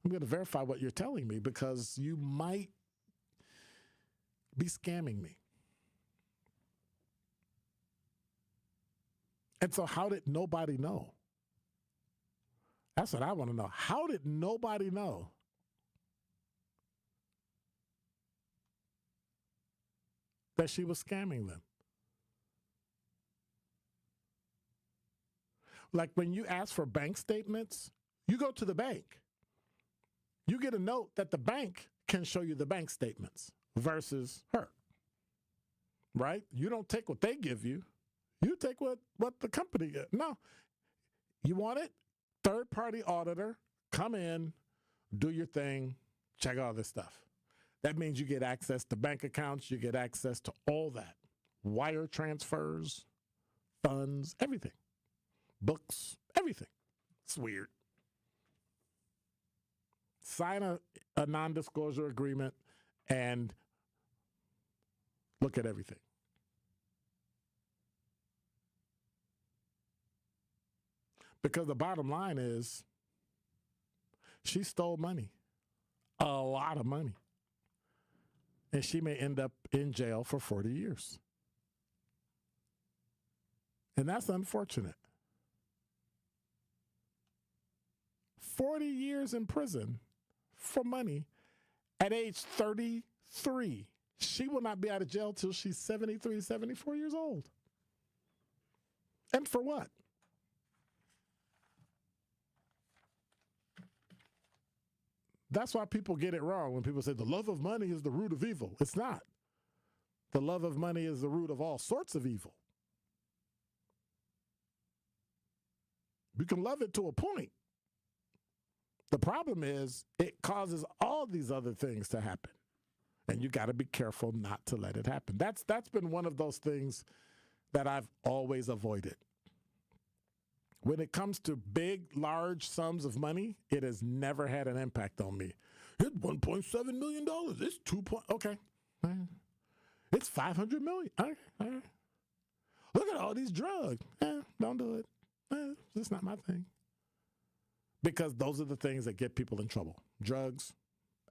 Speaker 3: I'm going to verify what you're telling me because you might be scamming me. And so how did nobody know? That's what I want to know. How did nobody know that she was scamming them. Like when you ask for bank statements, you go to the bank. You get a note that the bank can show you the bank statements versus her. Right? You don't take what they give you. You take what the company gives. No. You want it? Third-party auditor, come in, do your thing, check all this stuff. That means you get access to bank accounts. You get access to all that. Wire transfers, funds, everything. Books, everything. It's weird. Sign a non-disclosure agreement and look at everything. Because the bottom line is she stole money, a lot of money. And she may end up in jail for 40 years. And that's unfortunate. 40 years in prison for money at age 33. She will not be out of jail till she's 73, 74 years old. And for what? That's why people get it wrong when people say the love of money is the root of evil. It's not. The love of money is the root of all sorts of evil. You can love it to a point. The problem is it causes all these other things to happen. And you got to be careful not to let it happen. That's been one of those things that I've always avoided. When it comes to big, large sums of money, it has never had an impact on me. It's $1.7 million. It's okay. It's $500 million. All right. Look at all these drugs. Don't do it. It's not my thing. Because those are the things that get people in trouble. Drugs,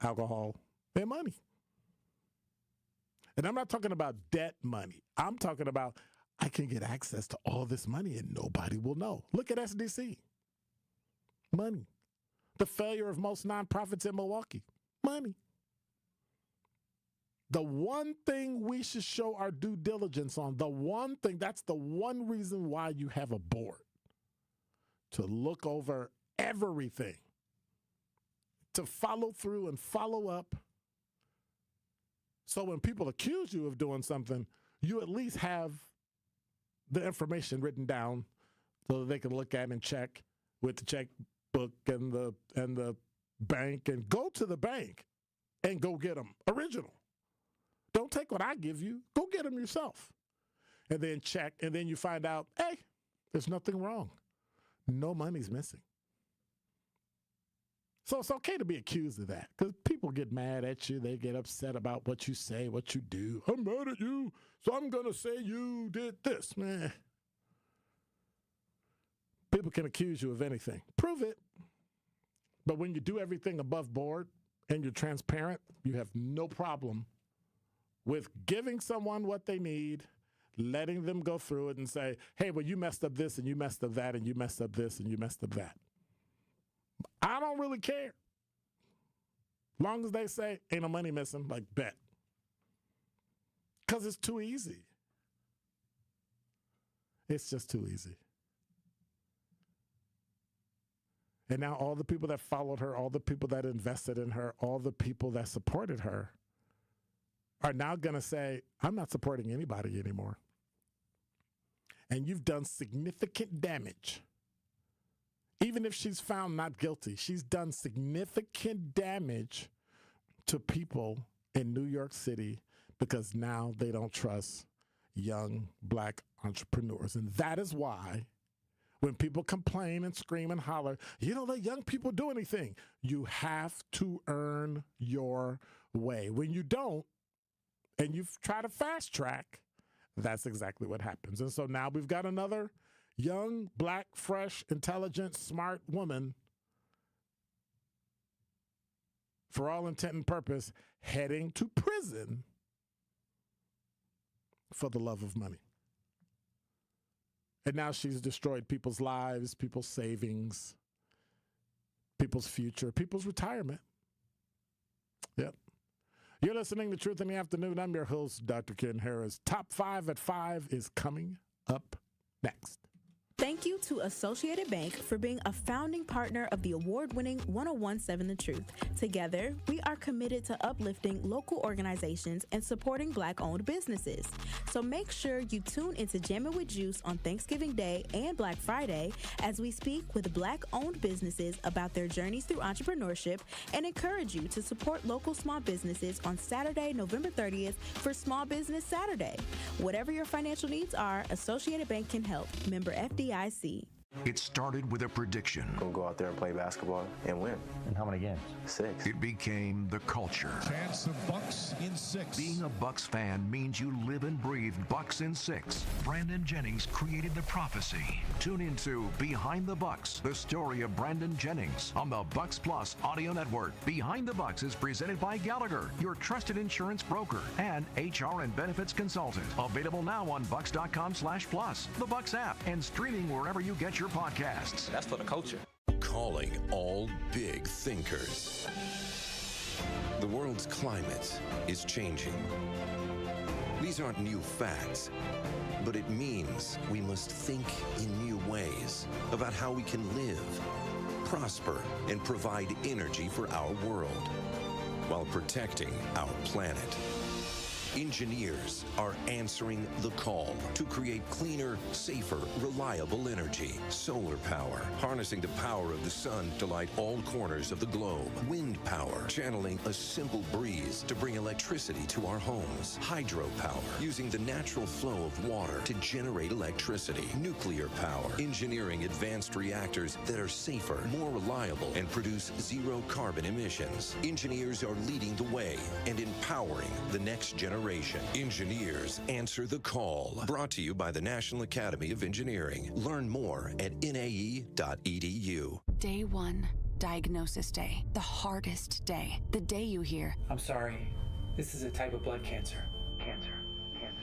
Speaker 3: alcohol, and money. And I'm not talking about debt money. I'm talking about I can get access to all this money and nobody will know. Look at SDC. Money. The failure of most nonprofits in Milwaukee. Money. The one thing we should show our due diligence on, the one thing, that's the one reason why you have a board. To look over everything. To follow through and follow up. So when people accuse you of doing something, you at least have the information written down so that they can look at and check with the checkbook and the bank and go to the bank and go get them original. Don't take what I give you. Go get them yourself. And then check, and then you find out, hey, there's nothing wrong. No money's missing. So it's okay to be accused of that because people get mad at you. They get upset about what you say, what you do. I'm mad at you, so I'm going to say you did this. Man. People can accuse you of anything. Prove it. But when you do everything above board and you're transparent, you have no problem with giving someone what they need, letting them go through it and say, hey, well, you messed up this and you messed up that and you messed up this and you messed up that. I don't really care. Long as they say, ain't no money missing, like, bet. Because it's too easy. It's just too easy. And now all the people that followed her, all the people that invested in her, all the people that supported her are now going to say, I'm not supporting anybody anymore. And you've done significant damage. Even if she's found not guilty, she's done significant damage to people in New York City because now they don't trust young black entrepreneurs. And that is why when people complain and scream and holler, you don't let young people do anything. You have to earn your way. When you don't, and you try to fast track, that's exactly what happens. And so now we've got another young, black, fresh, intelligent, smart woman, for all intent and purpose, heading to prison for the love of money. And now she's destroyed people's lives, people's savings, people's future, people's retirement. Yep. You're listening to Truth in the Afternoon. I'm your host, Dr. Ken Harris. Top 5 at 5 is coming up next.
Speaker 6: Thank you to Associated Bank for being a founding partner of the award-winning 1017 The Truth. Together, we are committed to uplifting local organizations and supporting Black-owned businesses. So make sure you tune into Jammin' with Juice on Thanksgiving Day and Black Friday as we speak with Black-owned businesses about their journeys through entrepreneurship and encourage you to support local small businesses on Saturday, November 30th for Small Business Saturday. Whatever your financial needs are, Associated Bank can help. Member FDIC.
Speaker 7: It started with a prediction.
Speaker 11: We'll go out there and play basketball and win.
Speaker 7: And how many games?
Speaker 11: 6.
Speaker 7: It became the culture.
Speaker 12: Chance of Bucks in 6.
Speaker 7: Being a Bucks fan means you live and breathe Bucks in 6. Brandon Jennings created the prophecy. Tune into Behind the Bucks, the story of Brandon Jennings on the Bucks Plus audio network. Behind the Bucks is presented by Gallagher, your trusted insurance broker and HR and benefits consultant. Available now on bucks.com/plus, the Bucks app, and streaming wherever you get your podcasts.
Speaker 12: That's for the culture.
Speaker 2: Calling all big thinkers. The world's climate is changing. These aren't new facts, but it means we must think in new ways about how we can live, prosper, and provide energy for our world while protecting our planet. Engineers are answering the call to create cleaner, safer, reliable energy. Solar power, harnessing the power of the sun to light all corners of the globe. Wind power, channeling a simple breeze to bring electricity to our homes. Hydropower, using the natural flow of water to generate electricity. Nuclear power, engineering advanced reactors that are safer, more reliable, and produce zero carbon emissions. Engineers are leading the way and empowering the next generation. Engineers answer the call. Brought to you by the National Academy of Engineering. Learn more at nae.edu.
Speaker 13: Day 1, diagnosis day. The hardest day. The day you hear,
Speaker 26: I'm sorry, this is a type of blood cancer.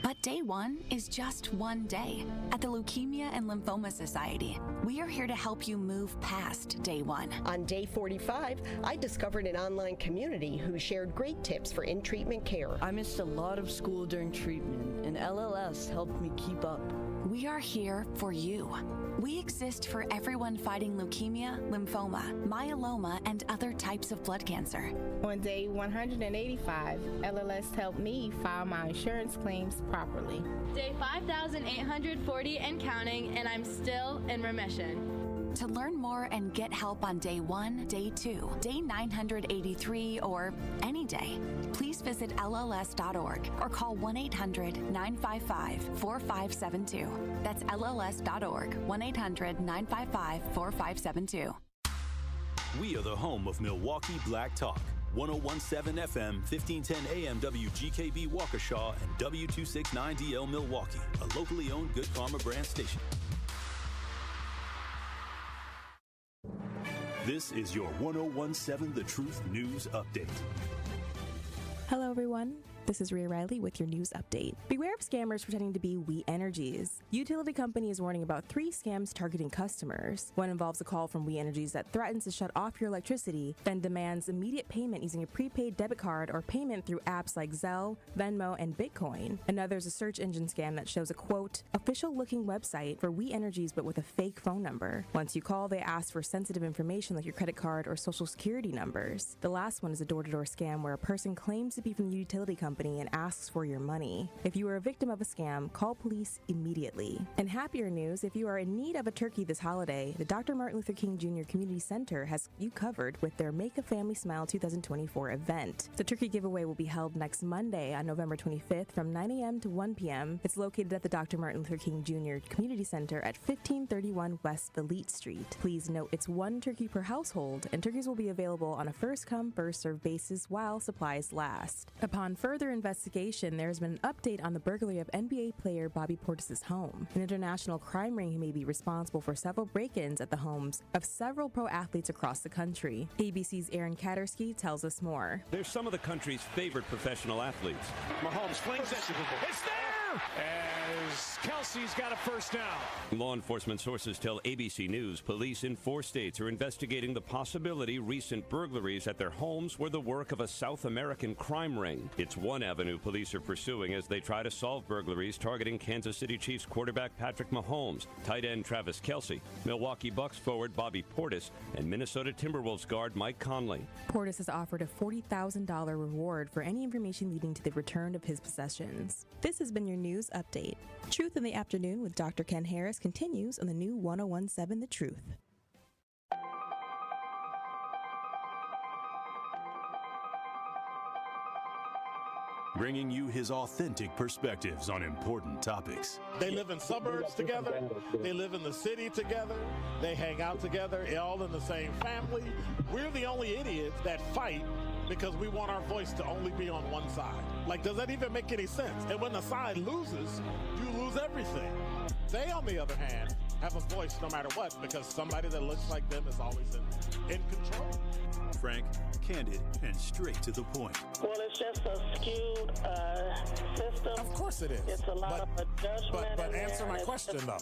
Speaker 13: But day 1 is just one day. At the Leukemia and Lymphoma Society, we are here to help you move past day 1.
Speaker 27: On day 45, I discovered an online community who shared great tips for in-treatment care.
Speaker 28: I missed a lot of school during treatment, and LLS helped me keep up.
Speaker 13: We are here for you. We exist for everyone fighting leukemia, lymphoma, myeloma, and other types of blood cancer.
Speaker 29: On day 185, LLS helped me file my insurance claims properly.
Speaker 30: Day 5,840 and counting, and I'm still in remission.
Speaker 13: To learn more and get help on day 1, day 2, day 983, or any day, please visit LLS.org or call 1-800-955-4572. That's LLS.org, 1-800-955-4572.
Speaker 2: We are the home of Milwaukee Black Talk. 1017 FM, 1510 AM WGKB Waukesha, and W269DL Milwaukee, a locally owned Good Karma brand station. This is your 1017 The Truth News Update.
Speaker 6: Hello, everyone. This is Rhea Riley with your news update. Beware of scammers pretending to be We Energies. Utility company is warning about 3 scams targeting customers. One involves a call from We Energies that threatens to shut off your electricity, then demands immediate payment using a prepaid debit card or payment through apps like Zelle, Venmo, and Bitcoin. Another is a search engine scam that shows a, quote, official-looking website for We Energies but with a fake phone number. Once you call, they ask for sensitive information like your credit card or social security numbers. The last one is a door-to-door scam where a person claims to be from the utility company and asks for your money. If you are a victim of a scam, call police immediately. In happier news, if you are in need of a turkey this holiday, the Dr. Martin Luther King Jr. Community Center has you covered with their Make a Family Smile 2024 event. The turkey giveaway will be held next Monday on November 25th from 9 a.m. to 1 p.m. It's located at the Dr. Martin Luther King Jr. Community Center at 1531 West Elite Street. Please note it's 1 turkey per household, and turkeys will be available on a first-come, first-served basis while supplies last. Upon further investigation, there has been an update on the burglary of NBA player Bobby Portis' home. An international crime ring may be responsible for several break-ins at the homes of several pro athletes across the country. ABC's Aaron Katersky tells us more.
Speaker 31: They're some of the country's favorite professional athletes.
Speaker 21: Mahomes flings it. It's there! as Kelsey's got a first down.
Speaker 1: Law enforcement sources tell ABC News police in 4 states are investigating the possibility recent burglaries at their homes were the work of a South American crime ring. It's one avenue police are pursuing as they try to solve burglaries targeting Kansas City Chiefs quarterback Patrick Mahomes, tight end Travis Kelce, Milwaukee Bucks forward Bobby Portis, and Minnesota Timberwolves guard Mike Conley.
Speaker 6: Portis has offered a $40,000 reward for any information leading to the return of his possessions. This has been your news update. Truth in the Afternoon with Dr. Ken Harris continues on the new 1017 The Truth.
Speaker 2: Bringing you his authentic perspectives on important topics.
Speaker 3: They live in suburbs together. They live in the city together. They hang out together, all in the same family. We're the only idiots that fight because we want our voice to only be on one side. Like, does that even make any sense? And when the side loses, you lose everything. They, on the other hand, have a voice no matter what because somebody that looks like them is always in control.
Speaker 2: Frank, candid, and straight to the point.
Speaker 8: Well, it's just a skewed system.
Speaker 3: Of course it is.
Speaker 8: It's a lot of judgment.
Speaker 3: But answer my question, though.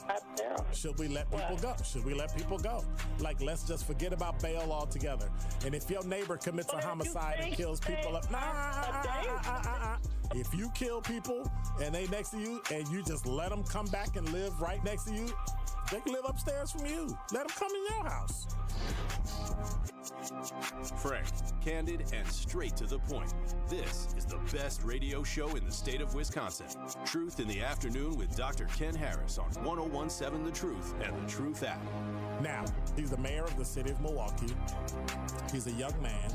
Speaker 3: Should we let people go? Should we let people go? Like, let's just forget about bail altogether. And if your neighbor commits a homicide and kills people up, if you kill people and they next to you and you just let them come back and live right next to you, they can live upstairs from you. Let them come in your house.
Speaker 2: Frank, candid, and straight to the point. This is the best radio show in the state of Wisconsin. Truth in the Afternoon with Dr. Ken Harris on 1017 The Truth and The Truth app.
Speaker 3: Now, he's the mayor of the city of Milwaukee. He's a young man.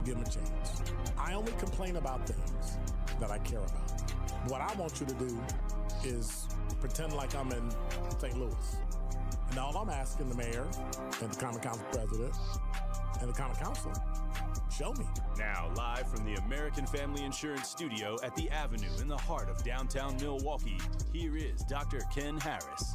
Speaker 3: Give him a chance. I only complain about things that I care about. What I want you to do is pretend like I'm in St. Louis. And all I'm asking the mayor and the Common Council president and the Common Council, show me.
Speaker 2: Now, live from the American Family Insurance Studio at the Avenue in the heart of downtown Milwaukee, here is Dr. Ken Harris.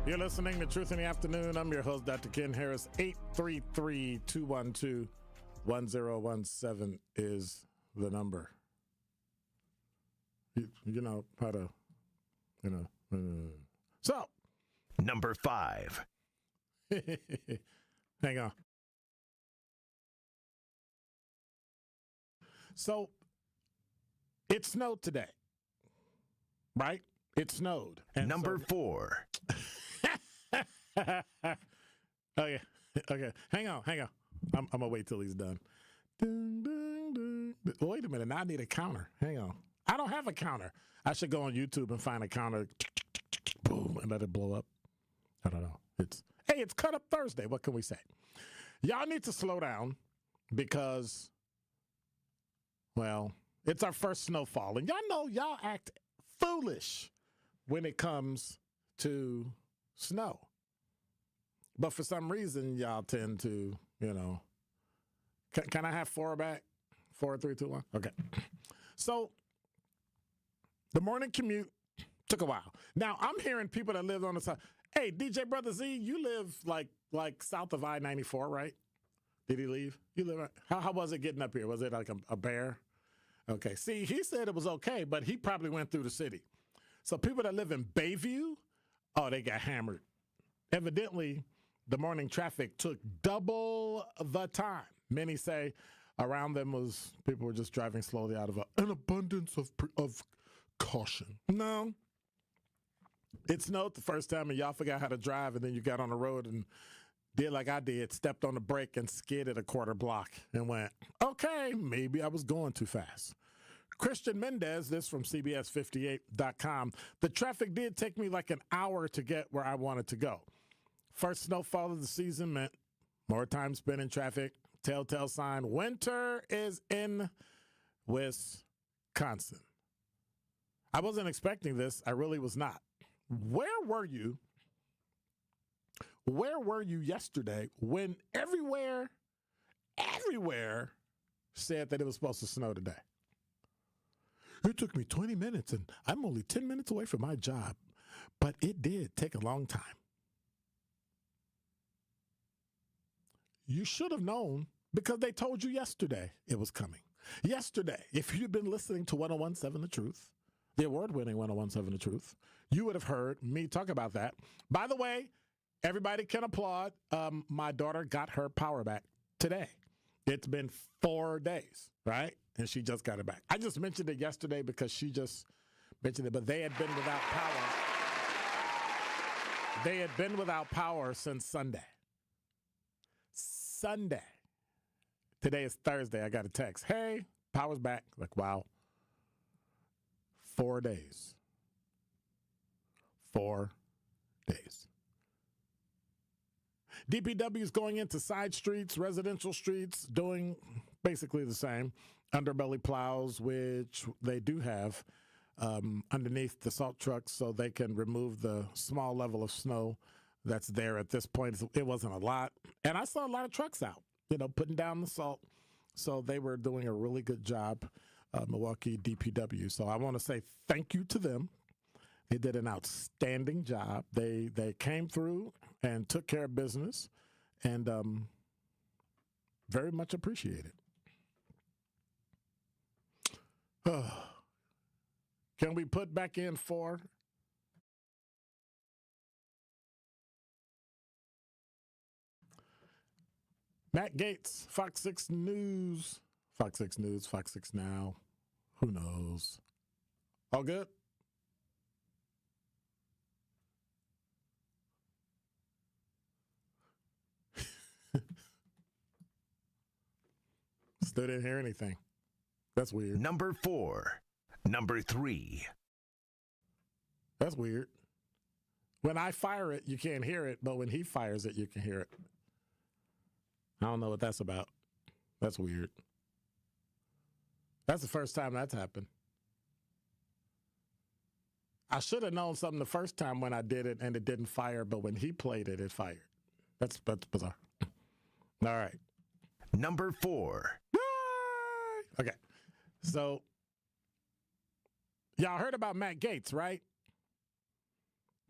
Speaker 3: You're listening to Truth in the Afternoon. I'm your host, Dr. Ken Harris. 833-212-1017 is the number. You know how to, So.
Speaker 7: Number 5.
Speaker 3: Hang on. So, it snowed today, right? It snowed. And
Speaker 7: Number 4.
Speaker 3: Okay. Hang on. I'm going to wait till he's done. Ding, ding, ding. Wait a minute. Now I need a counter. Hang on. I don't have a counter. I should go on YouTube and find a counter. Boom, and let it blow up. I don't know. It's Cut Up Thursday. What can we say? Y'all need to slow down because, well, it's our first snowfall. And y'all know y'all act foolish when it comes to snow. But for some reason, y'all tend to, Can I have 4 back? 4, 3, 2, 1? Okay. So the morning commute took a while. Now, I'm hearing people that live on the side. Hey, DJ Brother Z, you live like south of I-94, right? Did he leave? You live right? How was it getting up here? Was it like a bear? Okay. See, he said it was okay, but he probably went through the city. So people that live in Bayview, they got hammered. Evidently, the morning traffic took double the time. Many say around them people were just driving slowly out of an abundance of caution. No. It snowed the first time and y'all forgot how to drive, and then you got on the road and did like I did, stepped on the brake and skidded a quarter block and went, okay, maybe I was going too fast. Christian Mendez, this from CBS58.com. The traffic did take me like an hour to get where I wanted to go. First snowfall of the season meant more time spent in traffic. Telltale sign, winter is in Wisconsin. I wasn't expecting this. I really was not. Where were you? Where were you yesterday when everywhere said that it was supposed to snow today? It took me 20 minutes, and I'm only 10 minutes away from my job. But it did take a long time. You should have known because they told you yesterday it was coming. Yesterday, if you'd been listening to 101.7 The Truth, the award-winning 101.7 The Truth, you would have heard me talk about that. By the way, everybody can applaud. My daughter got her power back today. It's been 4 days, right? And she just got it back. I just mentioned it yesterday because she just mentioned it, but they had been without power. They had been without power since Sunday. Today is Thursday. I got a text. Hey, power's back. Like, wow. 4 days. 4 days. DPW is going into side streets, residential streets, doing basically the same. Underbelly plows, which they do have underneath the salt trucks so they can remove the small level of snow that's there at this point. It wasn't a lot. And I saw a lot of trucks out, putting down the salt. So they were doing a really good job, Milwaukee DPW. So I want to say thank you to them. They did an outstanding job. They came through and took care of business, and very much appreciated. Can we put back in 4? Matt Gaetz, Fox 6 News, Fox 6 Now. Who knows? All good? Still didn't hear anything. That's weird.
Speaker 7: Number 4. Number 3.
Speaker 3: That's weird. When I fire it, you can't hear it, but when he fires it, you can hear it. I don't know what that's about. That's weird. That's the first time that's happened. I should have known something the first time when I did it and it didn't fire, but when he played it, it fired. That's bizarre. All right.
Speaker 7: Number 4.
Speaker 3: Okay. So, y'all heard about Matt Gaetz, right?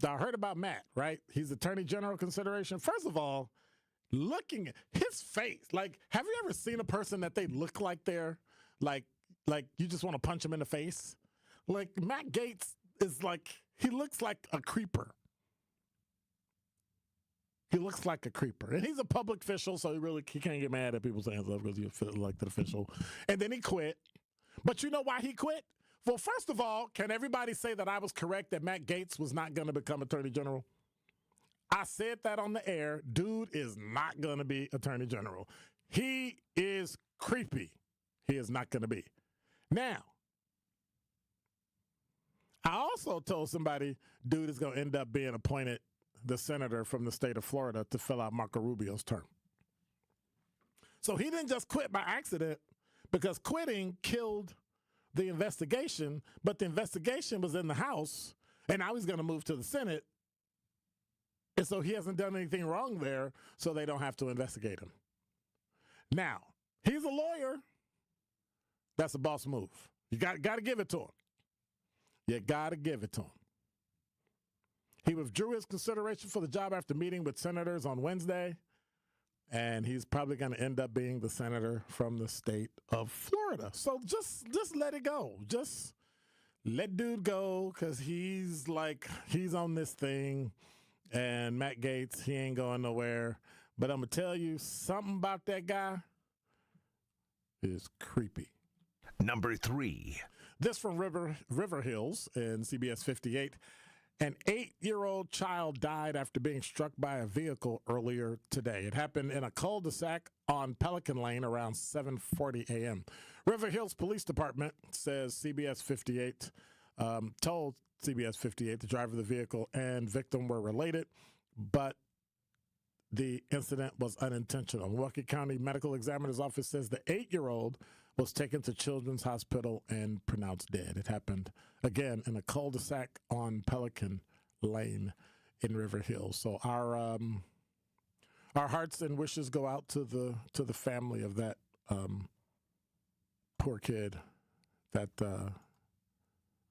Speaker 3: Y'all heard about Matt, right? He's Attorney General consideration. First of all, looking at his face, like, have you ever seen a person that they look like they're, like you just want to punch him in the face? Like, Matt Gaetz is like, he looks like a creeper. He looks like a creeper. And he's a public official, so he can't get mad at people saying stuff because he's an elected official. And then he quit. But you know why he quit? Well, first of all, can everybody say that I was correct that Matt Gaetz was not going to become Attorney General? I said that on the air. Dude is not going to be Attorney General. He is creepy. He is not going to be. Now, I also told somebody dude is going to end up being appointed the senator from the state of Florida to fill out Marco Rubio's term. So he didn't just quit by accident because quitting killed the investigation, but the investigation was in the House, and now he's going to move to the Senate. And so he hasn't done anything wrong there, so they don't have to investigate him. Now, he's a lawyer. That's a boss move. You got to give it to him. You got to give it to him. He withdrew his consideration for the job after meeting with senators on Wednesday, and he's probably going to end up being the senator from the state of Florida. So just let it go. Just let dude go because he's on this thing, and Matt Gaetz, he ain't going nowhere. But I'm going to tell you something about that guy is creepy.
Speaker 7: Number 3.
Speaker 3: This from River Hills in CBS 58. An 8-year-old child died after being struck by a vehicle earlier today. It happened in a cul-de-sac on Pelican Lane around 7:40 a.m. River Hills Police Department says CBS 58 told CBS 58 the driver of the vehicle and victim were related, but the incident was unintentional. Milwaukee County Medical Examiner's Office says the 8-year-old was taken to Children's Hospital and pronounced dead. It happened, again, in a cul-de-sac on Pelican Lane in River Hills. So our hearts and wishes go out to the family of that poor kid that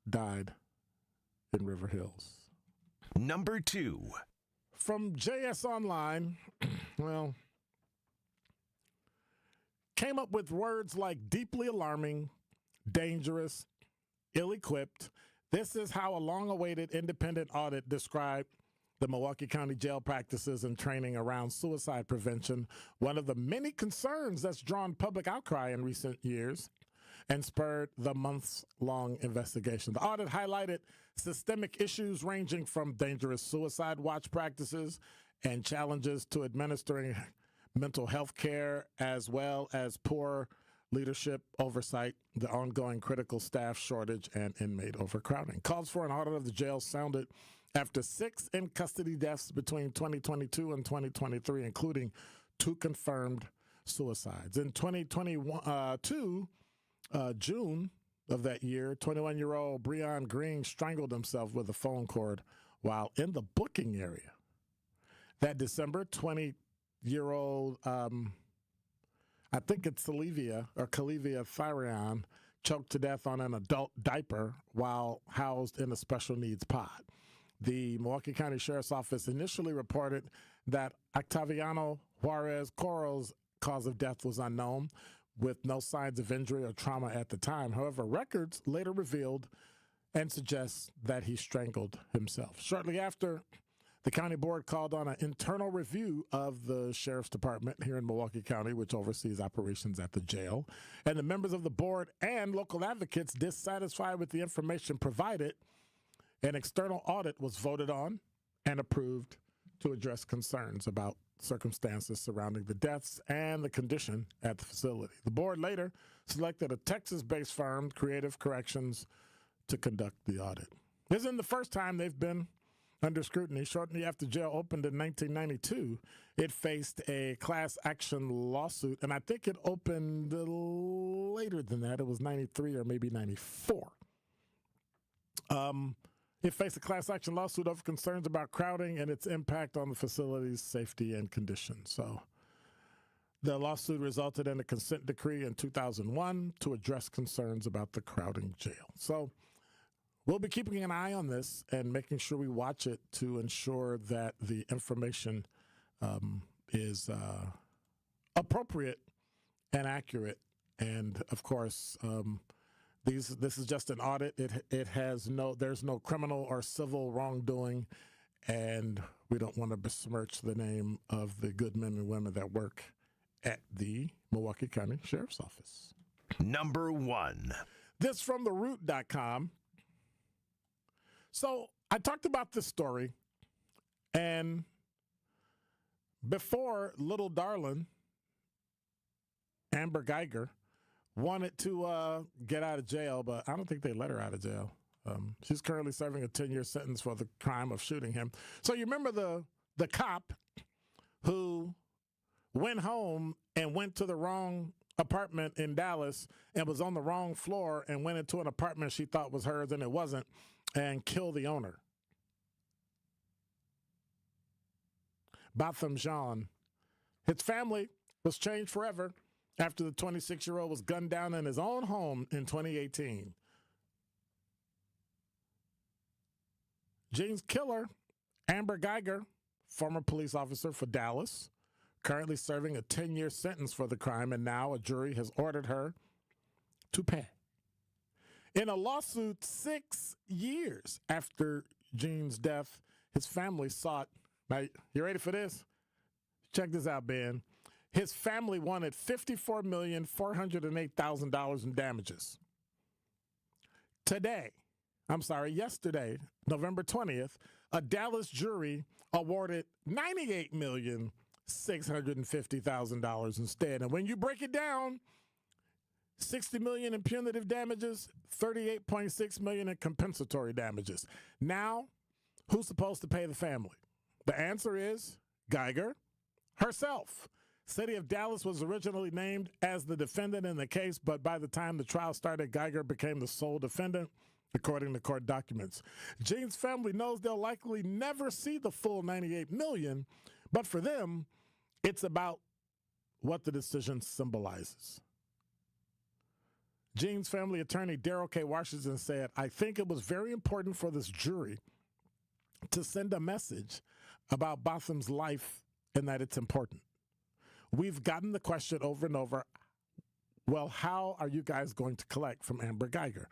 Speaker 3: died in River Hills.
Speaker 4: Number 2.
Speaker 3: From JS Online, well, came up with words like deeply alarming, dangerous, ill-equipped. This is how a long-awaited independent audit described the Milwaukee County jail practices and training around suicide prevention, one of the many concerns that's drawn public outcry in recent years and spurred the months-long investigation. The audit highlighted systemic issues ranging from dangerous suicide watch practices and challenges to administering mental health care, as well as poor leadership oversight, the ongoing critical staff shortage, and inmate overcrowding. Calls for an audit of the jail sounded after 6 in-custody deaths between 2022 and 2023, including 2 confirmed suicides. In 2022, June of that year, 21-year-old Breon Green strangled himself with a phone cord while in the booking area. That December, 20-year-old, I think it's Calivia Thyrion, choked to death on an adult diaper while housed in a special needs pod. The Milwaukee County Sheriff's Office initially reported that Octaviano Juarez Coro's cause of death was unknown, with no signs of injury or trauma at the time. However, records later revealed and suggest that he strangled himself. Shortly after, the county board called on an internal review of the sheriff's department here in Milwaukee County, which oversees operations at the jail. And the members of the board and local advocates dissatisfied with the information provided, an external audit was voted on and approved to address concerns about circumstances surrounding the deaths and the condition at the facility. The board later selected a Texas-based firm, Creative Corrections, to conduct the audit. This isn't the first time they've been under scrutiny. Shortly after jail opened in 1992, it faced a class action lawsuit, and I think it opened later than that. It was 93 or maybe 94. It faced a class action lawsuit over concerns about crowding and its impact on the facility's safety and condition. So the lawsuit resulted in a consent decree in 2001 to address concerns about the crowding jail. So we'll be keeping an eye on this and making sure we watch it to ensure that the information is appropriate and accurate. And of course, this is just an audit. There's no criminal or civil wrongdoing, and we don't want to besmirch the name of the good men and women that work at the Milwaukee County Sheriff's Office.
Speaker 4: Number 1.
Speaker 3: This from theroot.com. So I talked about this story, and before little darling, Amber Geiger, wanted to get out of jail, but I don't think they let her out of jail. She's currently serving a 10-year sentence for the crime of shooting him. So you remember the cop who went home and went to the wrong apartment in Dallas and was on the wrong floor and went into an apartment she thought was hers and it wasn't, and killed the owner. Botham Jean. His family was changed forever after the 26-year-old was gunned down in his own home in 2018. Jean's killer, Amber Geiger, former police officer for Dallas, currently serving a 10-year sentence for the crime, and now a jury has ordered her to pay. In a lawsuit 6 years after Jean's death, his family sought, now you ready for this? Check this out, Ben. His family wanted $54,408,000 in damages. Yesterday, November 20th, a Dallas jury awarded $98,650,000 instead. And when you break it down, $60 million in punitive damages, $38.6 million in compensatory damages. Now, who's supposed to pay the family? The answer is Geiger herself. City of Dallas was originally named as the defendant in the case, but by the time the trial started, Geiger became the sole defendant, according to court documents. Jean's family knows they'll likely never see the full $98 million, but for them, it's about what the decision symbolizes. Jean's family attorney, Daryl K. Washington, said, "I think it was very important for this jury to send a message about Botham's life and that it's important. We've gotten the question over and over, well, how are you guys going to collect from Amber Geiger?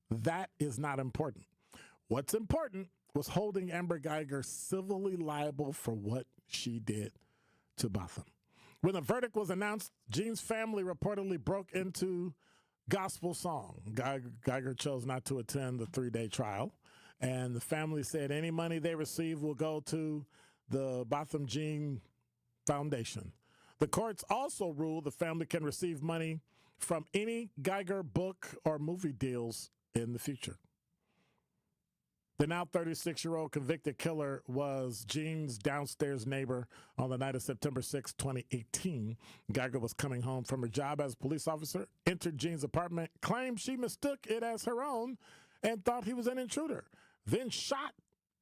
Speaker 3: That is not important. What's important was holding Amber Geiger civilly liable for what she did to Botham. When the verdict was announced, Jean's family reportedly broke into gospel song. Geiger chose not to attend the 3-day trial, and the family said any money they receive will go to the Botham Jean Foundation. The courts also ruled the family can receive money from any Geiger book or movie deals in the future. The now 36-year-old convicted killer was Jean's downstairs neighbor on the night of September 6, 2018. Geiger was coming home from her job as a police officer, entered Jean's apartment, claimed she mistook it as her own, and thought he was an intruder, then shot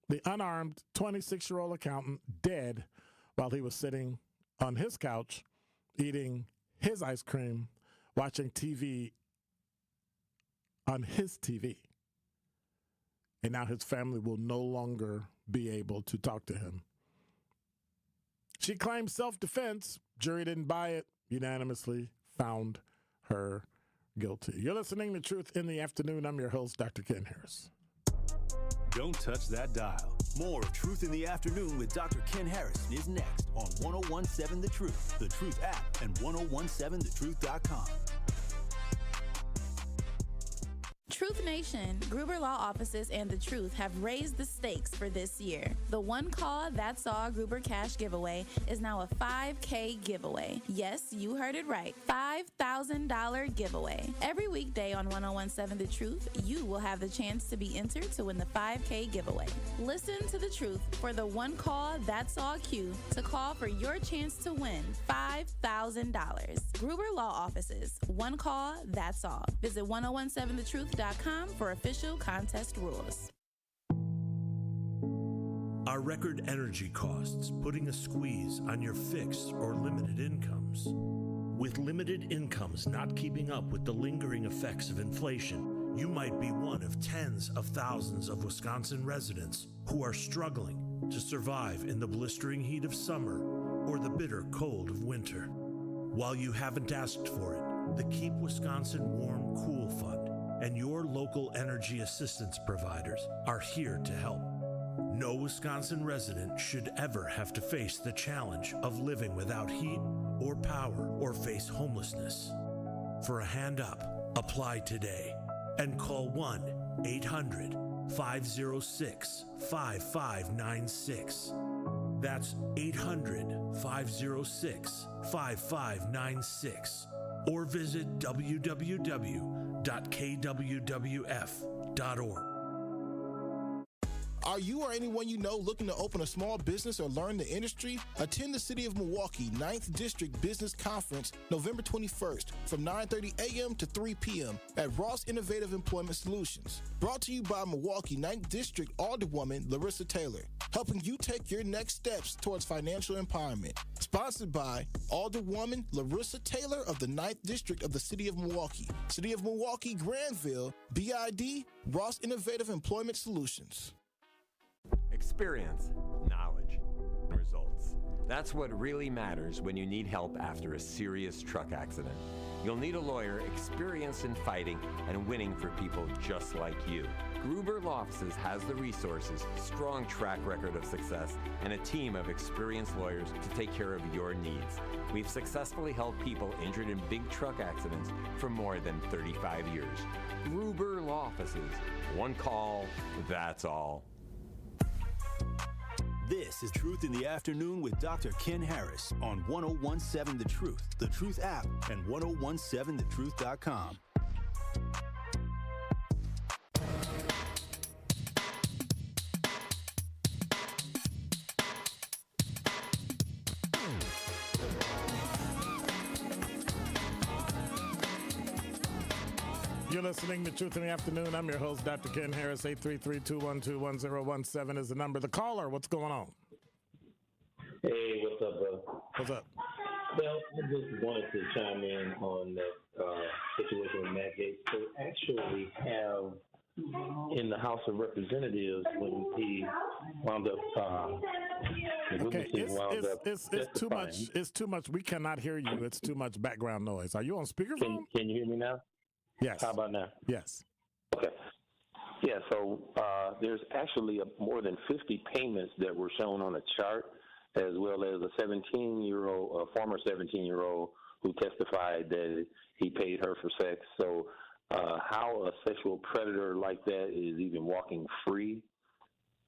Speaker 3: the unarmed 26-year-old accountant dead while he was sitting on his couch, eating his ice cream, watching TV on his TV. And now his family will no longer be able to talk to him. She claimed self-defense. Jury didn't buy it. Unanimously found her guilty. You're listening to Truth in the Afternoon. I'm your host, Dr. Ken Harris.
Speaker 2: Don't touch that dial. More of Truth in the Afternoon with Dr. Ken Harris is next on 1017 The Truth, The Truth app, and 1017thetruth.com.
Speaker 5: Truth Nation, Gruber Law Offices and The Truth have raised the stakes for this year. The One Call, That's All Gruber Cash giveaway is now a $5K giveaway. Yes, you heard it right. $5,000 giveaway. Every weekday on 1017 The Truth, you will have the chance to be entered to win the $5K giveaway. Listen to The Truth for the One Call, That's All cue to call for your chance to win $5,000. Gruber Law Offices, One Call, That's All. Visit 1017thetruth.com for official contest rules.
Speaker 9: Are record energy costs putting a squeeze on your fixed or limited incomes? With limited incomes not keeping up with the lingering effects of inflation, you might be one of tens of thousands of Wisconsin residents who are struggling to survive in the blistering heat of summer or the bitter cold of winter. While you haven't asked for it, the Keep Wisconsin Warm Cool Fund and your local energy assistance providers are here to help. No Wisconsin resident should ever have to face the challenge of living without heat or power or face homelessness. For a hand up, apply today and call 1-800-506-5596. That's 800-506-5596. Or visit www.kwwf.org.
Speaker 10: Are you or anyone you know looking to open a small business or learn the industry? Attend the City of Milwaukee 9th District Business Conference November 21st from 9:30 a.m. to 3 p.m. at Ross Innovative Employment Solutions. Brought to you by Milwaukee 9th District Alderwoman Larissa Taylor, helping you take your next steps towards financial empowerment. Sponsored by Alderwoman Larissa Taylor of the 9th District of the City of Milwaukee. City of Milwaukee, Granville, BID, Ross Innovative Employment Solutions.
Speaker 14: Experience, knowledge, results. That's what really matters when you need help after a serious truck accident. You'll need a lawyer experienced in fighting and winning for people just like you. Gruber Law Offices has the resources, strong track record of success, and a team of experienced lawyers to take care of your needs. We've successfully helped people injured in big truck accidents for more than 35 years. Gruber Law Offices. One call, that's all.
Speaker 2: This is Truth in the Afternoon with Dr. Ken Harris on 1017 The Truth, The Truth app, and 1017thetruth.com.
Speaker 3: You're listening to Truth in the Afternoon. I'm your host, Dr. Ken Harris. 833-212-1017 is the number. The caller, what's going on?
Speaker 15: Hey, what's up, brother?
Speaker 3: What's up?
Speaker 15: Well, I just wanted to chime in on that situation with Matt Gaetz. They actually have in the House of Representatives when he wound up.
Speaker 3: Okay, it's too much. It's too much. We cannot hear you. It's too much background noise. Are you on speakerphone?
Speaker 15: Can you hear me now?
Speaker 3: Yes.
Speaker 15: How about now?
Speaker 3: Yes.
Speaker 15: Okay. Yeah, so there's actually more than 50 payments that were shown on a chart, as well as a 17-year-old, a former 17-year-old who testified that he paid her for sex. So how a sexual predator like that is even walking free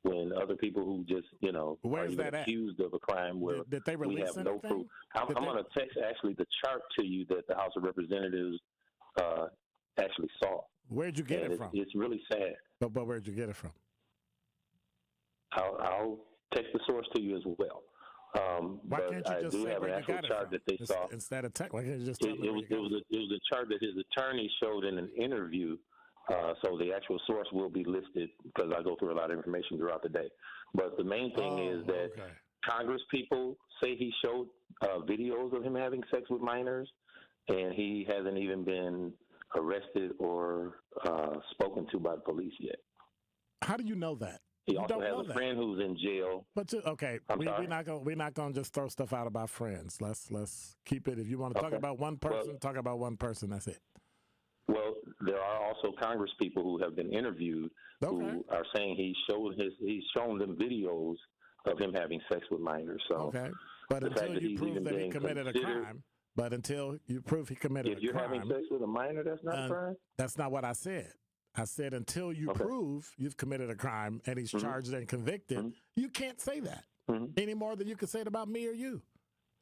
Speaker 15: when other people who just, are even accused of a crime where
Speaker 3: did they release
Speaker 15: we have
Speaker 3: anything?
Speaker 15: no proof. I'm going to text actually the chart to you that the House of Representatives actually saw.
Speaker 3: Where'd you get it from?
Speaker 15: It's really sad.
Speaker 3: But where'd you get it from?
Speaker 15: I'll text the source to you as well.
Speaker 3: Why can't you just say where you got it from?
Speaker 15: That they saw.
Speaker 3: Instead of text, why can't you just tell me
Speaker 15: it was a chart that his attorney showed in an interview. So the actual source will be listed because I go through a lot of information throughout the day. But the main thing is that Congress people say he showed videos of him having sex with minors, and he hasn't even been arrested or spoken to by the police yet.
Speaker 3: How do you know that?
Speaker 15: He also has a friend who's in jail.
Speaker 3: But we're not gonna just throw stuff out about friends. Let's keep it. If you want to talk about one person, talk about one person. That's it.
Speaker 15: Well, there are also Congress people who have been interviewed who are saying he's shown them videos of him having sex with minors. So,
Speaker 3: but until you prove that he committed a crime,
Speaker 15: if you're having sex with a minor, that's not a crime.
Speaker 3: That's not what I said. I said until you prove you've committed a crime and he's charged and convicted, you can't say that any more than you can say it about me or you.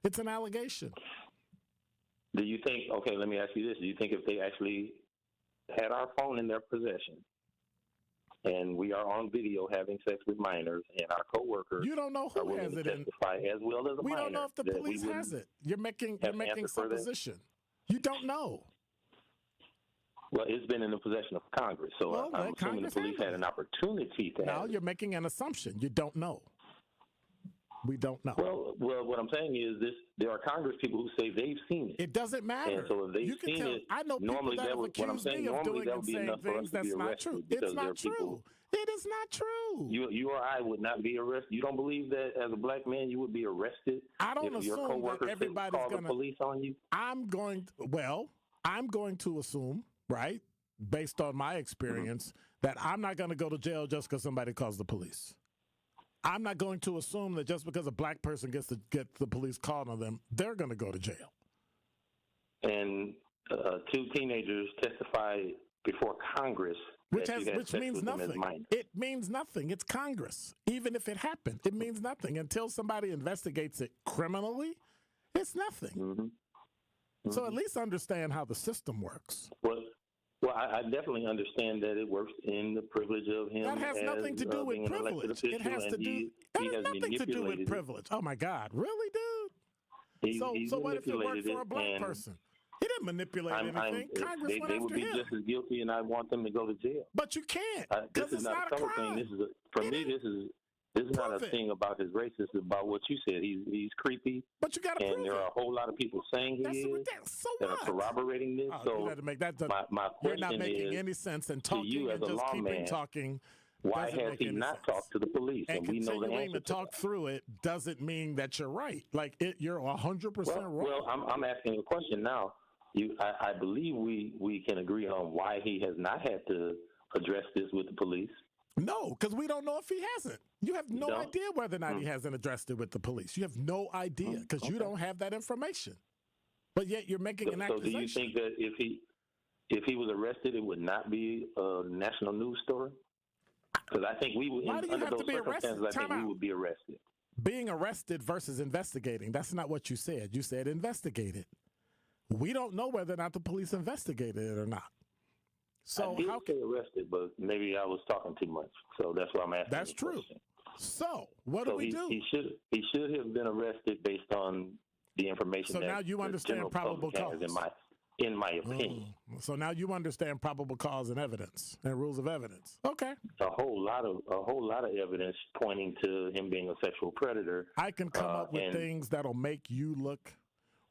Speaker 3: It's an allegation.
Speaker 15: Do you think, let me ask you this. Do you think if they actually had our phone in their possession and we are on video having sex with minors and our coworkers
Speaker 3: you don't know who has it
Speaker 15: testify as well as a
Speaker 3: we
Speaker 15: minor,
Speaker 3: don't know if the police has it. You're making supposition. You don't know.
Speaker 15: Well, it's been in the possession of Congress, so I'm assuming the police had an opportunity to have it.
Speaker 3: Now you're making an assumption. You don't know. We don't know.
Speaker 15: Well, what I'm saying is this: there are Congress people who say they've seen it.
Speaker 3: It doesn't matter.
Speaker 15: And so if they've seen it,
Speaker 3: I know
Speaker 15: normally
Speaker 3: people that have accused me of doing and saying things that's not true. It's not true. It is not true.
Speaker 15: You or I would not be arrested. You don't believe that as a black man you would be arrested?
Speaker 3: I don't
Speaker 15: if your
Speaker 3: assume that everybody's
Speaker 15: call the police on you.
Speaker 3: I'm going to assume, right, based on my experience, that I'm not going to go to jail just because somebody calls the police. I'm not going to assume that just because a black person gets the police called on them, they're going to go to jail.
Speaker 15: And 2 teenagers testified before Congress,
Speaker 3: which means nothing. It means nothing. It's Congress. Even if it happened, it means nothing until somebody investigates it criminally. It's nothing. So at least understand how the system works.
Speaker 15: Well, I definitely understand that it works in the privilege of him.
Speaker 3: That has nothing to do with privilege. It has to do. That has nothing to do with privilege. Oh my God, really, dude? So what if it worked for a black person? He didn't manipulate anything. Congress went after him.
Speaker 15: They would be just as guilty, and I want them to go to jail.
Speaker 3: But you can't.
Speaker 15: This is not a color thing. This is not a thing about his race. It's about what you said. He's creepy.
Speaker 3: But you got to prove it.
Speaker 15: And there are a whole lot of people saying he is that are corroborating this. So my question
Speaker 3: you're not making
Speaker 15: is,
Speaker 3: any sense and talking
Speaker 15: to you as
Speaker 3: and
Speaker 15: a
Speaker 3: just keeping
Speaker 15: lawman,
Speaker 3: talking.
Speaker 15: Why has he not talked to the police?
Speaker 3: And
Speaker 15: we know the
Speaker 3: continuing
Speaker 15: answer
Speaker 3: to talk through it doesn't mean that you're right. Like you're 100% wrong.
Speaker 15: Well, I'm asking a question now. I believe we can agree on why he has not had to address this with the police.
Speaker 3: No, because we don't know if he hasn't. You have no idea whether or not he hasn't addressed it with the police. You have no idea because you don't have that information. But yet you're making an accusation.
Speaker 15: So do you think that if he was arrested, it would not be a national news story? Because I think we would.
Speaker 3: Why do you have to be arrested?
Speaker 15: I think we would be arrested.
Speaker 3: Being arrested versus investigating. That's not what you said. You said investigated. We don't know whether or not the police investigated it or not. So
Speaker 15: I did say arrested, but maybe I was talking too much. So that's why I'm asking.
Speaker 3: That's true.
Speaker 15: Question.
Speaker 3: So what do we do?
Speaker 15: He should have been arrested based on the information.
Speaker 3: So now you understand probable cause.
Speaker 15: In my opinion.
Speaker 3: So now you understand probable cause and evidence and rules of evidence. Okay.
Speaker 15: A whole lot of evidence pointing to him being a sexual predator.
Speaker 3: I can come up with things that'll make you look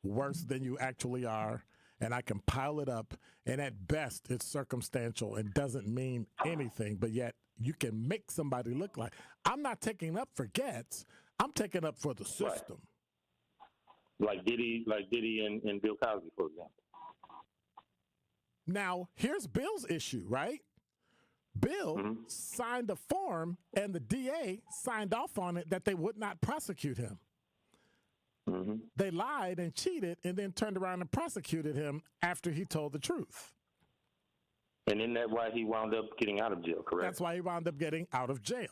Speaker 3: worse than you actually are, and I can pile it up, and at best it's circumstantial and doesn't mean anything, but yet you can make somebody look like. I'm not taking up for Getz. I'm taking up for the system.
Speaker 15: Right. Like Diddy and Bill Cosby, for example.
Speaker 3: Now, here's Bill's issue, right? Bill signed a form, and the DA signed off on it that they would not prosecute him. They lied and cheated and then turned around and prosecuted him after he told the truth.
Speaker 15: And isn't that why he wound up getting out of jail, correct?
Speaker 3: That's why he wound up getting out of jail.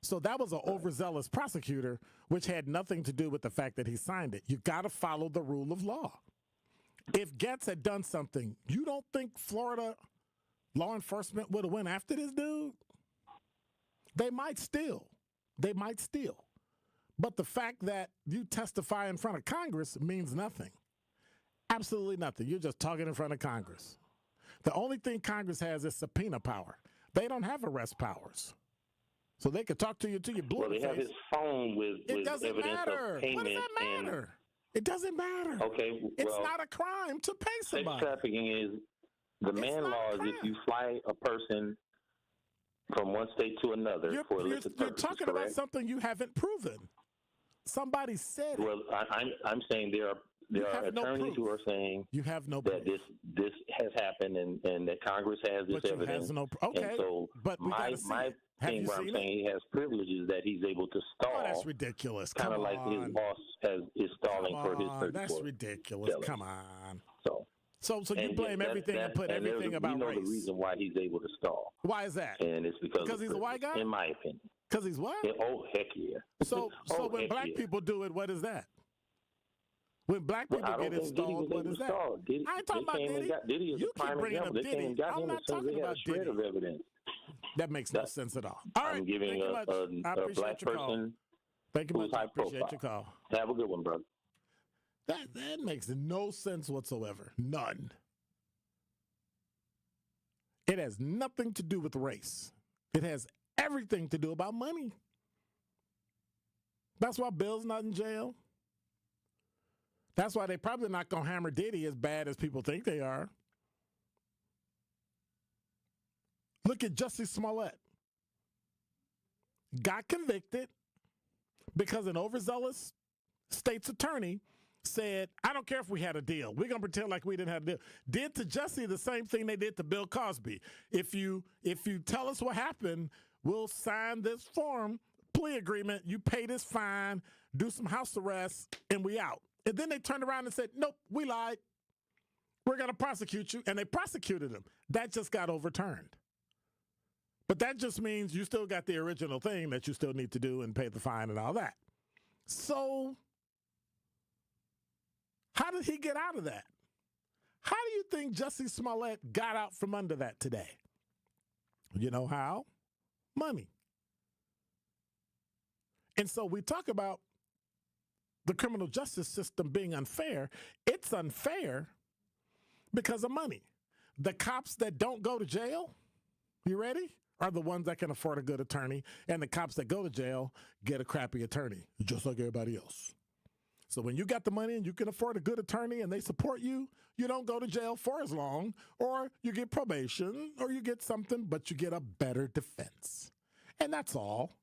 Speaker 3: So that was an overzealous prosecutor, which had nothing to do with the fact that he signed it. You got to follow the rule of law. If Getz had done something, you don't think Florida law enforcement would have went after this dude? They might still. But the fact that you testify in front of Congress means nothing. Absolutely nothing. You're just talking in front of Congress. The only thing Congress has is subpoena power. They don't have arrest powers. So they could talk to you till you blue.
Speaker 15: Well, they have his phone with evidence of payment.
Speaker 3: What does that matter? It doesn't matter.
Speaker 15: Okay, well,
Speaker 3: it's not a crime to pay somebody.
Speaker 15: Sex trafficking is, the man law is if you fly a person from one state to another for illicit purposes,
Speaker 3: you're talking about something you haven't proven. Somebody said it.
Speaker 15: Well, I'm saying there are attorneys who are saying
Speaker 3: you have no
Speaker 15: that this has happened and that Congress has this evidence.
Speaker 3: Okay,
Speaker 15: and so
Speaker 3: but
Speaker 15: my thing where I'm saying he has privileges that he's able to stall.
Speaker 3: Oh, that's ridiculous.
Speaker 15: Kind of like his boss is stalling for his 34.
Speaker 3: That's ridiculous.
Speaker 15: Felons.
Speaker 3: Come on.
Speaker 15: So
Speaker 3: you blame everything and put everything about race.
Speaker 15: We know the reason why he's able to stall.
Speaker 3: Why is that?
Speaker 15: And it's because
Speaker 3: he's a white guy?
Speaker 15: In my opinion.
Speaker 3: Because he's what?
Speaker 15: Oh, heck yeah.
Speaker 3: So when black people do it, what is that? When black people get installed, what is that? I ain't talking about Diddy.
Speaker 15: Diddy is
Speaker 3: you
Speaker 15: a prime
Speaker 3: keep bringing up
Speaker 15: example.
Speaker 3: Diddy. I'm not talking about Diddy.
Speaker 15: Of evidence.
Speaker 3: That makes no sense at all. All right,
Speaker 15: I'm giving a black person.
Speaker 3: Thank you much. I appreciate
Speaker 15: profile.
Speaker 3: your call.
Speaker 15: Have a good one, brother.
Speaker 3: That makes no sense whatsoever. None. It has nothing to do with race. It has everything to do about money. That's why Bill's not in jail. That's why they're probably not going to hammer Diddy as bad as people think they are. Look at Jussie Smollett. Got convicted because an overzealous state's attorney said, I don't care if we had a deal. We're going to pretend like we didn't have a deal. Did to Jussie the same thing they did to Bill Cosby. If you tell us what happened, we'll sign this form, plea agreement, you pay this fine, do some house arrest, and we out. And then they turned around and said, nope, we lied. We're going to prosecute you. And they prosecuted him. That just got overturned. But that just means you still got the original thing that you still need to do and pay the fine and all that. So how did he get out of that? How do you think Jussie Smollett got out from under that today? You know how? Money. And so we talk about the criminal justice system being unfair. It's unfair because of money. The cops that don't go to jail, you ready, are the ones that can afford a good attorney, and the cops that go to jail get a crappy attorney, just like everybody else. So when you got the money and you can afford a good attorney and they support you, you don't go to jail for as long, or you get probation, or you get something, but you get a better defense. And that's all.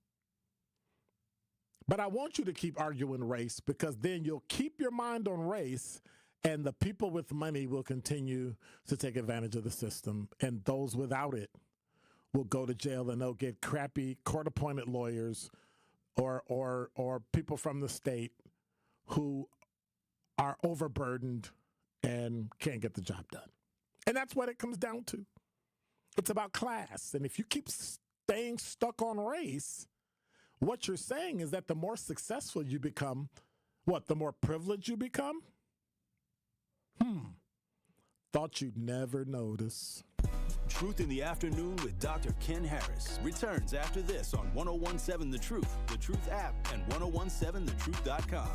Speaker 3: But I want you to keep arguing race, because then you'll keep your mind on race, and the people with money will continue to take advantage of the system, and those without it will go to jail, and they'll get crappy court-appointed lawyers or people from the state who are overburdened and can't get the job done. And that's what it comes down to. It's about class. And if you keep staying stuck on race, what you're saying is that the more successful you become, the more privileged you become? Thought you'd never notice.
Speaker 2: Truth in the Afternoon with Dr. Ken Harris returns after this on 1017 The Truth, The Truth app, and 1017thetruth.com.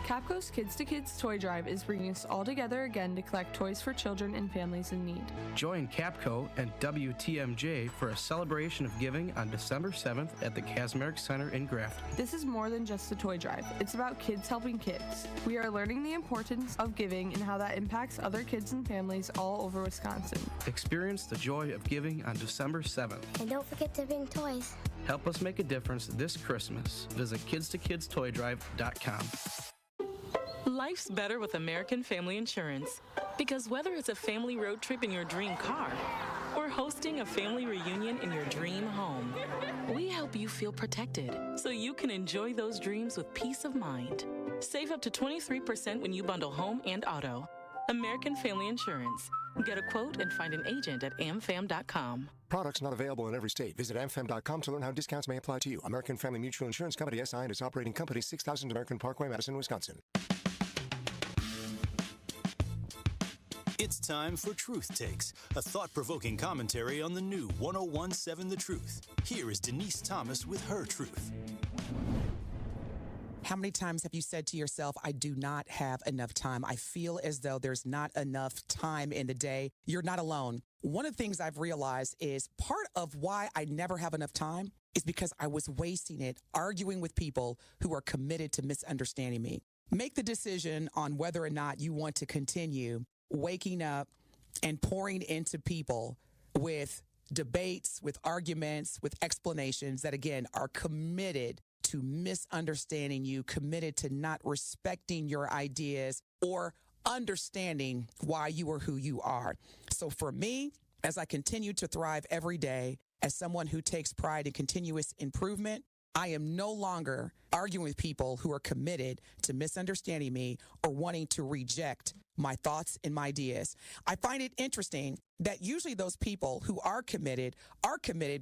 Speaker 11: Capco's Kids to Kids Toy Drive is bringing us all together again to collect toys for children and families in need.
Speaker 16: Join Capco and WTMJ for a celebration of giving on December 7th at the Kazmarek Center in Grafton.
Speaker 11: This is more than just a toy drive. It's about kids helping kids. We are learning the importance of giving and how that impacts other kids and families all over Wisconsin.
Speaker 16: Experience the joy of giving on December 7th.
Speaker 17: And don't forget to bring toys.
Speaker 16: Help us make a difference this Christmas. Visit kidstoKidstoydrive.com.
Speaker 18: Life's better with American Family Insurance. Because whether it's a family road trip in your dream car or hosting a family reunion in your dream home, we help you feel protected so you can enjoy those dreams with peace of mind. Save up to 23% when you bundle home and auto. American Family Insurance. Get a quote and find an agent at amfam.com.
Speaker 19: Products not available in every state. Visit amfam.com to learn how discounts may apply to you. American Family Mutual Insurance Company, SI, and its operating company, 6000 American Parkway, Madison, Wisconsin.
Speaker 2: It's time for Truth Takes, a thought-provoking commentary on the new 101.7 The Truth. Here is Denise Thomas with her truth.
Speaker 20: How many times have you said to yourself, I do not have enough time? I feel as though there's not enough time in the day. You're not alone. One of the things I've realized is part of why I never have enough time is because I was wasting it arguing with people who are committed to misunderstanding me. Make the decision on whether or not you want to continue waking up and pouring into people with debates, with arguments, with explanations that, again, are committed to misunderstanding you, committed to not respecting your ideas or understanding why you are who you are. So for me, as I continue to thrive every day, as someone who takes pride in continuous improvement, I am no longer arguing with people who are committed to misunderstanding me or wanting to reject my thoughts and my ideas. I find it interesting that usually those people who are committed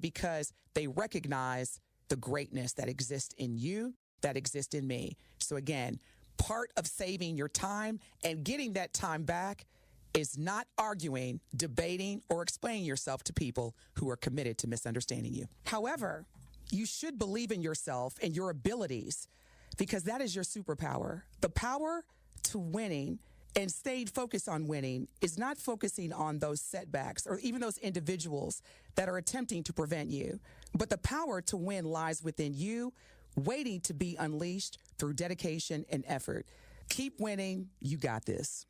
Speaker 20: because they recognize the greatness that exists in you, that exists in me. So again, part of saving your time and getting that time back is not arguing, debating, or explaining yourself to people who are committed to misunderstanding you. However, you should believe in yourself and your abilities because that is your superpower. The power to winning and staying focused on winning is not focusing on those setbacks or even those individuals that are attempting to prevent you. But the power to win lies within you, waiting to be unleashed through dedication and effort. Keep winning. You got this.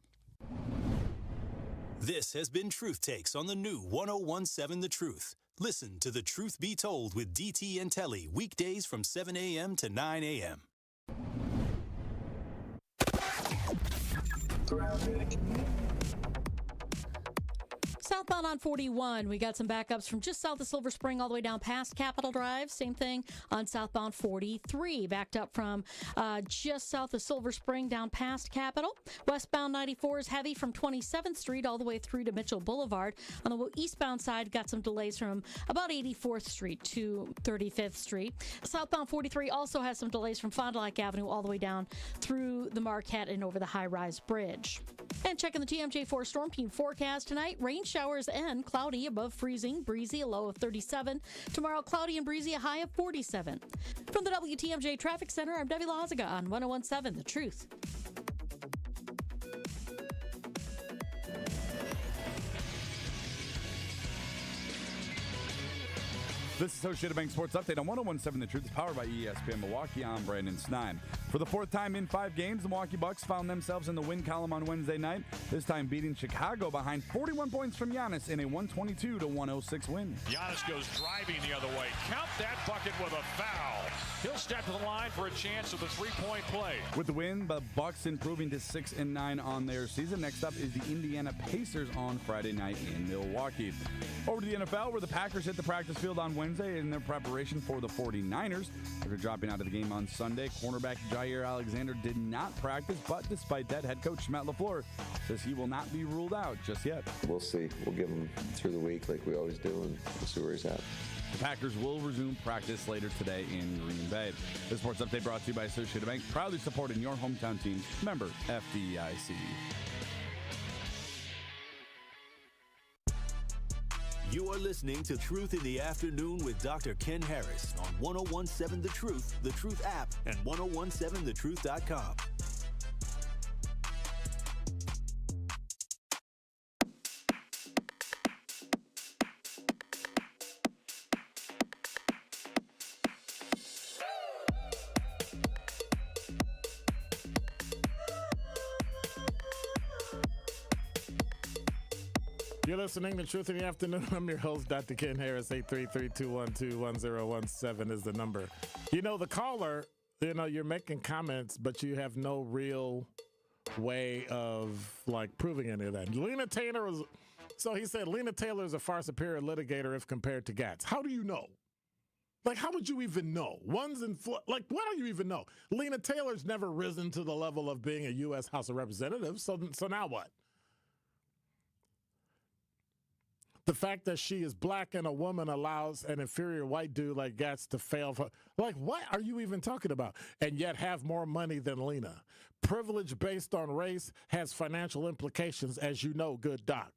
Speaker 2: This has been Truth Takes on the new 101.7 The Truth. Listen to The Truth Be Told with DT and Telly weekdays from 7 a.m. to 9 a.m.
Speaker 22: Southbound on 41, we got some backups from just south of Silver Spring all the way down past Capitol Drive. Same thing on southbound 43, backed up from just south of Silver Spring down past Capitol. Westbound 94 is heavy from 27th Street all the way through to Mitchell Boulevard. On the eastbound side, got some delays from about 84th Street to 35th Street. Southbound 43 also has some delays from Fond du Lac Avenue all the way down through the Marquette and over the high-rise bridge. And checking the TMJ4 Storm Team forecast tonight, rain showers and cloudy above freezing, breezy, a low of 37. Tomorrow, cloudy and breezy, a high of 47. From the WTMJ Traffic Center, I'm Debbie Lazaga on 101.7 The Truth.
Speaker 23: This is Associated Bank Sports Update on 101.7 The Truth, powered by ESPN Milwaukee. I'm Brandon Snine. For the fourth time in 5 games, the Milwaukee Bucks found themselves in the win column on Wednesday night, this time beating Chicago behind 41 points from Giannis in a 122-106 win.
Speaker 21: Giannis goes driving the other way. Count that bucket with a foul. He'll step to the line for a chance of the three-point play.
Speaker 23: With the win, the Bucks improving to 6-9 on their season. Next up is the Indiana Pacers on Friday night in Milwaukee. Over to the NFL, where the Packers hit the practice field on Wednesday in their preparation for the 49ers. After dropping out of the game on Sunday, cornerback Jair Alexander did not practice, but despite that, head coach Matt LaFleur says he will not be ruled out just yet.
Speaker 24: We'll see. We'll give him through the week like we always do, and we'll see where he's at.
Speaker 23: The Packers will resume practice later today in Green Bay. This sports update brought to you by Associated Bank, proudly supporting your hometown team. Member FDIC.
Speaker 2: You are listening to Truth in the Afternoon with Dr. Ken Harris on 101.7 The Truth app, and 1017thetruth.com.
Speaker 3: You're listening to Truth in the Afternoon. I'm your host, Dr. Ken Harris. 833-212-1017 is the number. You know, the caller, you're making comments, but you have no real way of, proving any of that. Lena Taylor he said Lena Taylor is a far superior litigator if compared to Gatz. How do you know? How would you even know? Why do you even know? Lena Taylor's never risen to the level of being a U.S. House of Representatives, so now what? The fact that she is black and a woman allows an inferior white dude like Gatz to fail. What are you even talking about? And yet have more money than Lena. Privilege based on race has financial implications, as you know, good doc.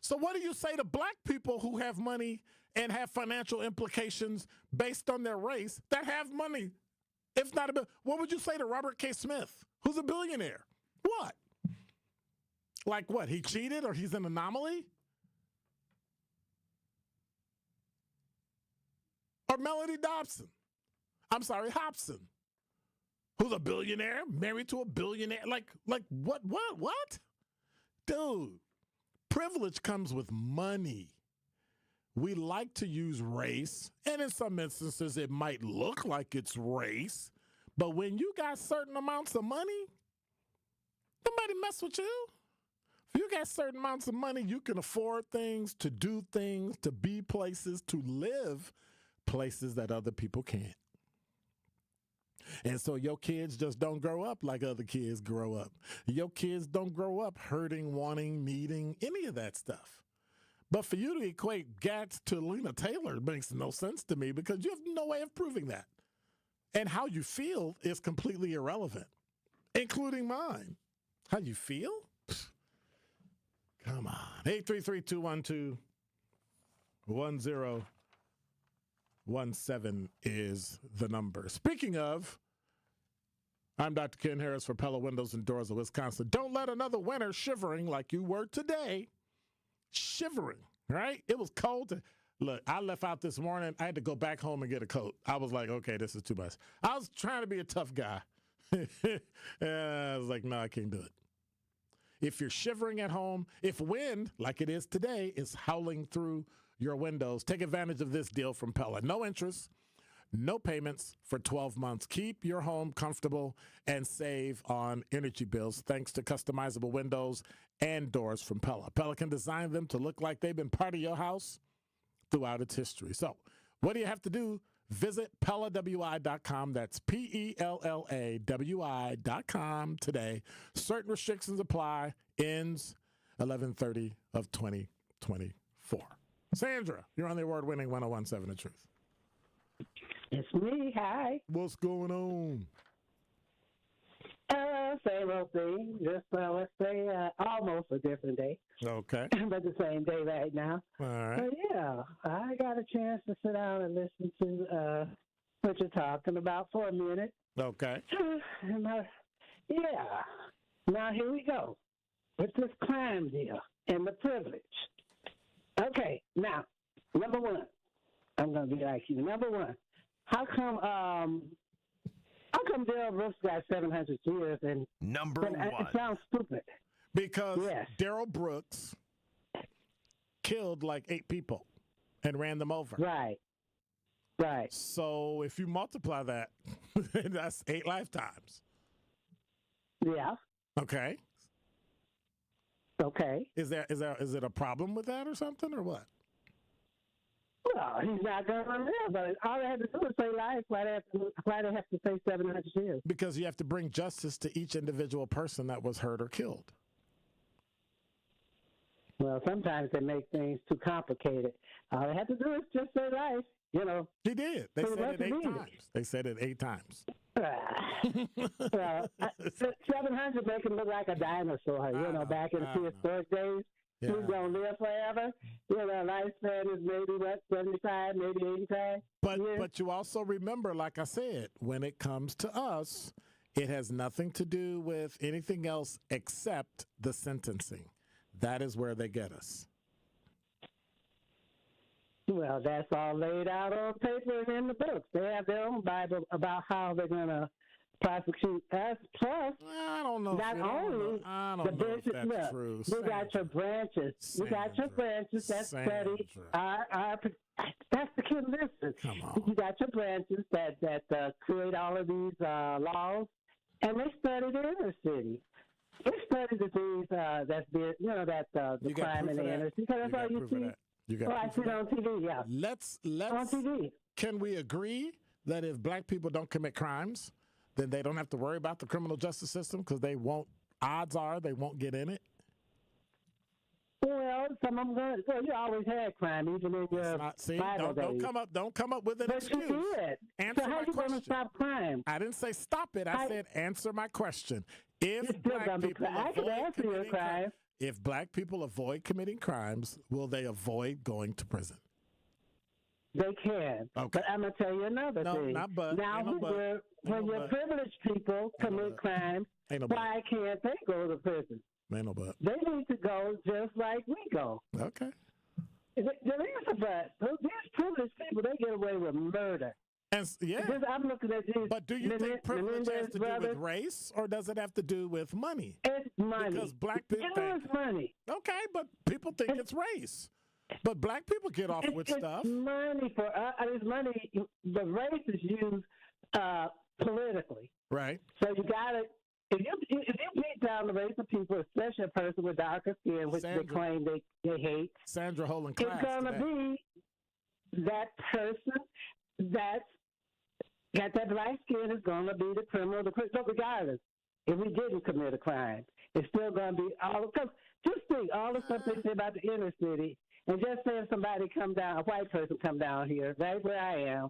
Speaker 3: So what do you say to black people who have money and have financial implications based on their race that have money? If not what would you say to Robert K. Smith, who's a billionaire? What? What? He cheated or he's an anomaly? Or Melody Hobson, who's a billionaire, married to a billionaire. What? Dude, privilege comes with money. We like to use race, and in some instances it might look like it's race, but when you got certain amounts of money, nobody mess with you. If you got certain amounts of money, you can afford things, to do things, to be places, to live places that other people can't. And so your kids just don't grow up like other kids grow up. Your kids don't grow up hurting, wanting, needing, any of that stuff. But for you to equate Gatz to Lena Taylor makes no sense to me because you have no way of proving that. And how you feel is completely irrelevant, including mine. How you feel? Come on. 833-212-1017 is the number. Speaking of, I'm Dr. Ken Harris for Pella Windows and Doors of Wisconsin. Don't let another winter shivering like you were today. Shivering, right? It was cold. Look, I left out this morning. I had to go back home and get a coat. I was like, okay, this is too much. I was trying to be a tough guy. I was like, no, I can't do it. If you're shivering at home, if wind, like it is today, is howling through your windows, take advantage of this deal from Pella. No interest, no payments for 12 months. Keep your home comfortable and save on energy bills thanks to customizable windows and doors from Pella. Pella can design them to look like they've been part of your house throughout its history. So what do you have to do? Visit PellaWI.com. That's PellaWI.com today. Certain restrictions apply. Ends 11/30 of 2024. Sandra, you're on the award-winning 1017 The Truth.
Speaker 1: It's me. Hi.
Speaker 3: What's going on?
Speaker 1: Same old thing. Just, let's say, almost a different day.
Speaker 3: Okay.
Speaker 1: But the same day right now.
Speaker 3: All right.
Speaker 1: But, yeah, I got a chance to sit down and listen to what you're talking about for a minute.
Speaker 3: Okay.
Speaker 1: Now, here we go. With this crime deal and the privilege. Okay, now, number one. I'm going to be like you. Number one, how come Darrell Brooks got 700 years? And
Speaker 4: number one.
Speaker 1: It sounds stupid.
Speaker 3: Because Darrell Brooks killed like 8 people and ran them over.
Speaker 1: Right.
Speaker 3: So if you multiply that, that's 8 lifetimes.
Speaker 1: Yeah.
Speaker 3: Okay. Is it a problem with that or something or what?
Speaker 1: Well, he's not going to live, but all they have to do is say life. Why they have to say 700 years?
Speaker 3: Because you have to bring justice to each individual person that was hurt or killed.
Speaker 1: Well, sometimes they make things too complicated. All they have to do is just say life, you know.
Speaker 3: He did. They said it 8 times. They said it 8 times.
Speaker 1: Well, 700 make him look like a dinosaur, back in the prehistoric days. Yeah. He's going to live forever. Lifespan is maybe, 75, maybe 85.
Speaker 3: But you also remember, like I said, when it comes to us, it has nothing to do with anything else except the sentencing. That is where they get us.
Speaker 1: Well, that's all laid out on paper and in the books. They have their own Bible about how they're going to prosecute us. Plus,
Speaker 3: I don't know.
Speaker 1: Not only the business,
Speaker 3: that's true.
Speaker 1: You got your branches. You got your branches that study our. That's the key. Listen, you got your branches that create all of these laws, and they study the inner city. They study the things that's the crime in the inner city. Because that's all you see. I see it on TV. Yeah.
Speaker 3: Let's
Speaker 1: on TV.
Speaker 3: Can we agree that if black people don't commit crimes, then they don't have to worry about the criminal justice system because they won't? Odds are they won't get in it.
Speaker 1: Well, some of them going. Well, you always had crime, even in your Bible days.
Speaker 3: Don't come up with an excuse.
Speaker 1: But you did.
Speaker 3: Answer
Speaker 1: so
Speaker 3: my
Speaker 1: how you
Speaker 3: question.
Speaker 1: Going to stop crime?
Speaker 3: I didn't say stop it. I said answer my question. If black people avoid committing crimes, will they avoid going to prison?
Speaker 1: They can.
Speaker 3: Okay.
Speaker 1: But I'm going to tell you another thing.
Speaker 3: Not but.
Speaker 1: Now, when your privileged people commit crimes, why can't they go to prison?
Speaker 3: Ain't no but.
Speaker 1: They need to go just like we go.
Speaker 3: Okay.
Speaker 1: There is a but. These privileged people, they get away with murder.
Speaker 3: And,
Speaker 1: Because I'm looking at these.
Speaker 3: But do you think privilege has to do with race, or does it have to do with money?
Speaker 1: It's money.
Speaker 3: Because black people
Speaker 1: think it's money.
Speaker 3: Okay, but people think it's race. But black people get off with stuff.
Speaker 1: It's money for us. It's money. The race is used politically.
Speaker 3: Right.
Speaker 1: So you got to. If you beat down the race of people, especially a person with darker skin, which they claim they hate,
Speaker 3: Sandra holding class,
Speaker 1: it's going to be that person that's got that black skin is going to be the criminal. But regardless, if we didn't commit a crime, it's still going to be all. Because just think all the stuff they say about the inner city, and just say if somebody a white person come down here, right where I am,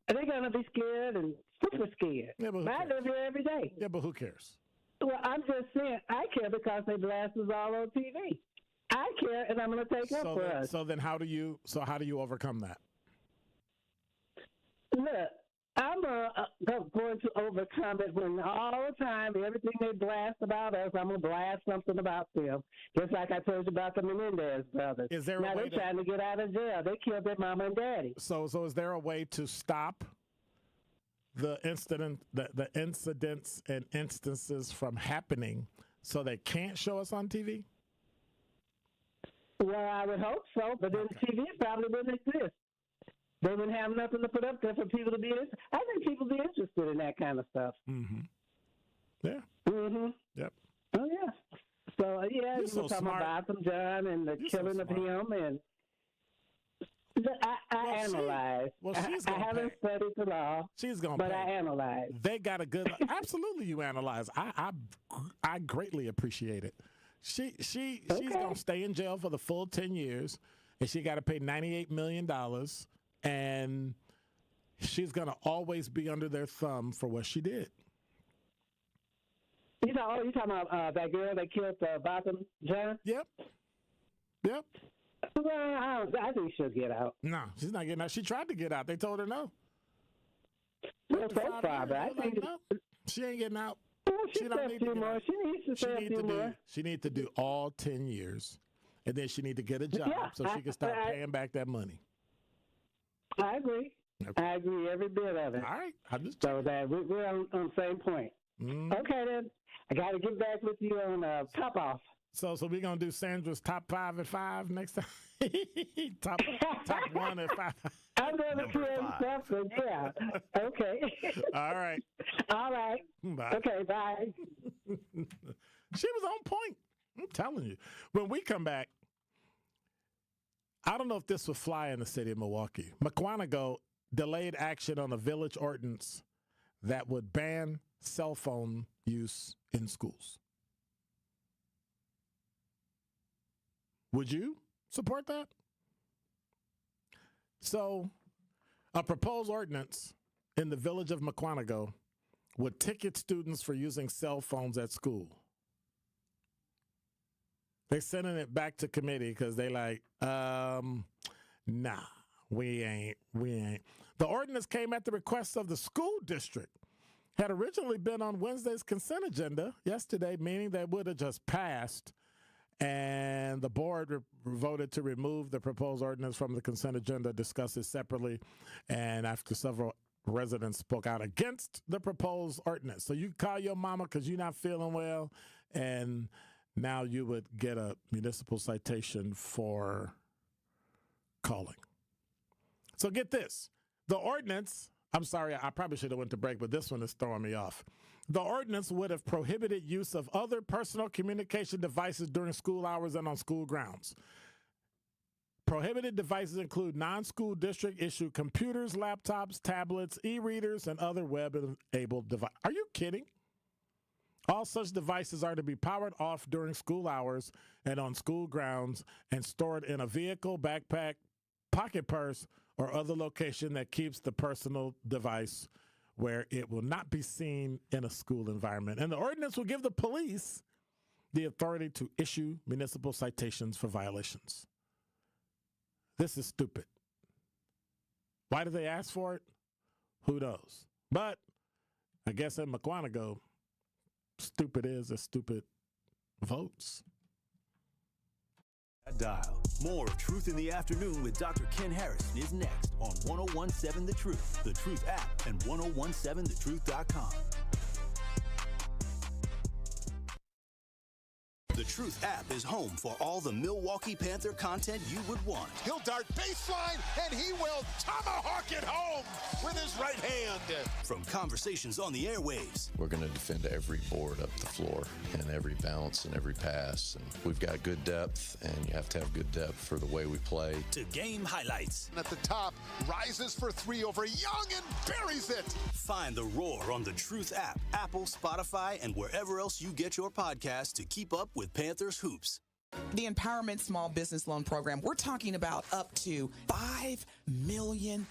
Speaker 1: they're going to be scared and super scared.
Speaker 3: Yeah, but
Speaker 1: I live here every day.
Speaker 3: Yeah, but who cares?
Speaker 1: Well, I'm just saying, I care because they blast us all on TV. I care, and I'm going to take up for us.
Speaker 3: So then, how do you overcome that?
Speaker 1: Look, I'm going to overcome it when all the time, everything they blast about us, I'm going to blast something about them. Just like I told you about the Menendez brothers.
Speaker 3: Is there
Speaker 1: now they're trying to get out of jail. They killed their mama and daddy.
Speaker 3: So is there a way to stop the incidents and instances from happening so they can't show us on TV?
Speaker 1: Well, I would hope so, but then TV probably wouldn't exist. They wouldn't have nothing to put up there for people to be interested. I think people be interested in that kind of stuff.
Speaker 3: Mm-hmm. Yeah.
Speaker 1: Mm-hmm.
Speaker 3: Yep.
Speaker 1: Oh, yeah. So, yeah, you were talking about Botham John and the killing of him, and I analyze. I haven't studied the law.
Speaker 3: She's going
Speaker 1: to But I analyze.
Speaker 3: They got a good... Absolutely, you analyze. I greatly appreciate it. She's going to stay in jail for the full 10 years, and she got to pay $98 million, and she's going to always be under their thumb for what she did.
Speaker 1: You talking about that girl that killed Botham John?
Speaker 3: Yep.
Speaker 1: Well, I think she'll get out.
Speaker 3: No, she's not getting out. She tried to get out. They told her no.
Speaker 1: Well, so far, but I think
Speaker 3: no. She ain't getting out.
Speaker 1: Well, she don't need to get out. She needs to stay a few more.
Speaker 3: She needs to do all 10 years, and then she needs to get a job so she can start paying back that money.
Speaker 1: I agree. Okay. I agree every bit of it.
Speaker 3: All right.
Speaker 1: So that we're on the same point. Okay, then. I got to get back with you on Top Off.
Speaker 3: So we're going to do Sandra's top 5 at 5 next time? top 1 at 5.
Speaker 1: I'm going to create something, yeah. Okay.
Speaker 3: All right.
Speaker 1: All right.
Speaker 3: Bye.
Speaker 1: Okay, bye.
Speaker 3: She was on point. I'm telling you. When we come back, I don't know if this would fly in the city of Milwaukee. McQuanago delayed action on a village ordinance that would ban cell phone use in schools. Would you support that? So, a proposed ordinance in the village of McQuanago would ticket students for using cell phones at school. They're sending it back to committee because they like, nah, we ain't. The ordinance came at the request of the school district. Had originally been on Wednesday's consent agenda yesterday, meaning that would have just passed. And the board voted to remove the proposed ordinance from the consent agenda, discuss it separately. And after several residents spoke out against the proposed ordinance. So you call your mama because you're not feeling well, and now you would get a municipal citation for calling. So get this. The ordinance, I'm sorry, I probably should have went to break, but this one is throwing me off. The ordinance would have prohibited use of other personal communication devices during school hours and on school grounds. Prohibited devices include non-school district-issued computers, laptops, tablets, e-readers, and other web-enabled devices. Are you kidding? All such devices are to be powered off during school hours and on school grounds and stored in a vehicle, backpack, pocket purse, or other location that keeps the personal device where it will not be seen in a school environment. And the ordinance will give the police the authority to issue municipal citations for violations. This is stupid. Why did they ask for it? Who knows? But I guess in McQuanago, stupid is as stupid votes.
Speaker 2: Dial. More of Truth in the Afternoon with Dr. Ken Harris is next on 1017 The Truth, The Truth app, and 1017thetruth.com. The Truth app is home for all the Milwaukee Panther content you would want.
Speaker 6: He'll dart baseline, and he will tomahawk it home with his right hand.
Speaker 2: From conversations on the airwaves.
Speaker 24: We're going to defend every board up the floor and every bounce and every pass. And we've got good depth, and you have to have good depth for the way we play.
Speaker 2: To game highlights.
Speaker 6: And at the top, rises for three over Young and buries it.
Speaker 2: Find The Roar on the Truth app, Apple, Spotify, and wherever else you get your podcasts to keep up with Panthers hoops.
Speaker 20: The Empowerment Small Business Loan Program, we're talking about up to $5 million,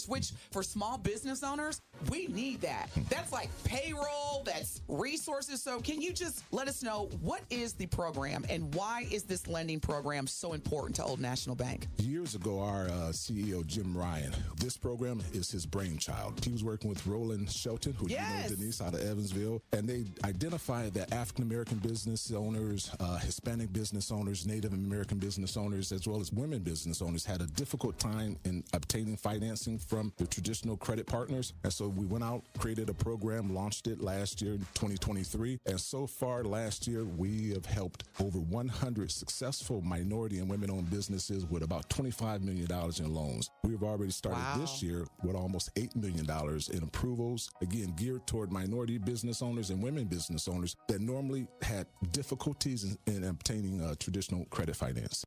Speaker 20: which for small business owners, we need that. That's like payroll, that's resources. So can you just let us know what is the program and why is this lending program so important to Old National Bank?
Speaker 8: Years ago, our CEO, Jim Ryan, this program is his brainchild. He was working with Roland Shelton, who you know, Denise, out of Evansville, and they identified that African-American business owners, Hispanic business owners, Native American business owners, as well as women business owners had a difficult time in obtaining financing from the traditional credit partners. And so we went out, created a program, launched it last year in 2023. And so far last year, we have helped over 100 successful minority and women-owned businesses with about $25 million in loans. We've already started this year with almost $8 million in approvals, again, geared toward minority business owners and women business owners that normally had difficulties in obtaining traditional credit finance.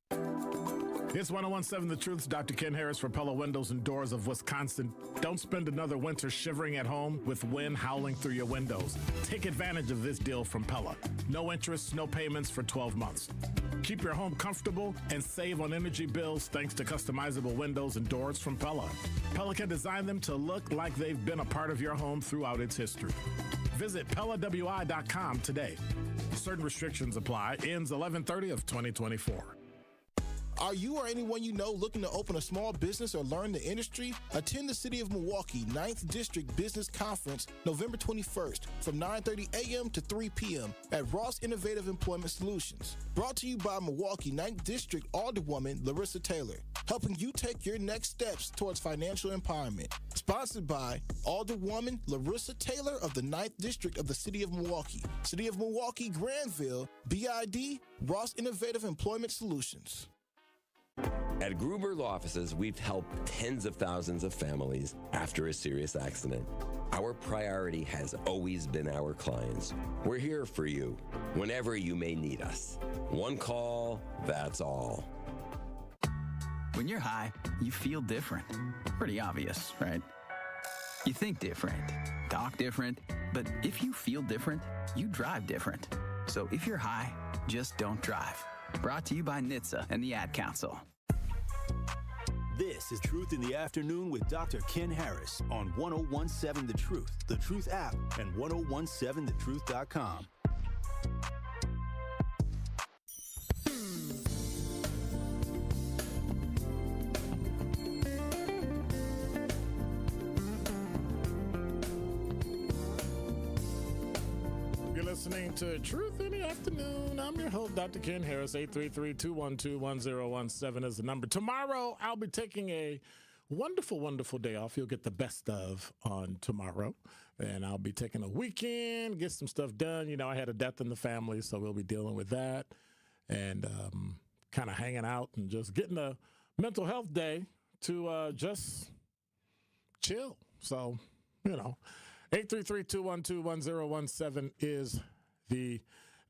Speaker 3: It's 1017 The Truth's Dr. Ken Harris for Pella Windows and Doors of Wisconsin. Don't spend another winter shivering at home with wind howling through your windows. Take advantage of this deal from Pella. No interest, no payments for 12 months. Keep your home comfortable and save on energy bills thanks to customizable windows and doors from Pella. Pella can design them to look like they've been a part of your home throughout its history. Visit PellaWI.com today. Certain restrictions apply. Ends 11/30 of 2024.
Speaker 10: Are you or anyone you know looking to open a small business or learn the industry? Attend the City of Milwaukee 9th District Business Conference November 21st from 9:30 a.m. to 3 p.m. at Ross Innovative Employment Solutions. Brought to you by Milwaukee 9th District Alderwoman Larissa Taylor, helping you take your next steps towards financial empowerment. Sponsored by Alderwoman Larissa Taylor of the 9th District of the City of Milwaukee. City of Milwaukee, Granville, BID, Ross Innovative Employment Solutions.
Speaker 14: At Gruber Law Offices, we've helped tens of thousands of families after a serious accident. Our priority has always been our clients. We're here for you whenever you may need us. One call, that's all.
Speaker 12: When you're high, you feel different. Pretty obvious, right? You think different, talk different, but if you feel different, you drive different. So if you're high, just don't drive. Brought to you by NHTSA and the Ad Council.
Speaker 2: This is Truth in the Afternoon with Dr. Ken Harris on 1017 The Truth, The Truth app, and 1017thetruth.com.
Speaker 3: You're listening to Truth in the Afternoon. I'm your host, Dr. Ken Harris. 833-212-1017 is the number. Tomorrow, I'll be taking a wonderful, wonderful day off. You'll get the best of on tomorrow. And I'll be taking a weekend, get some stuff done. You know, I had a death in the family, so we'll be dealing with that. And kind of hanging out and just getting a mental health day to just chill. So, you know, 833-212-1017 is the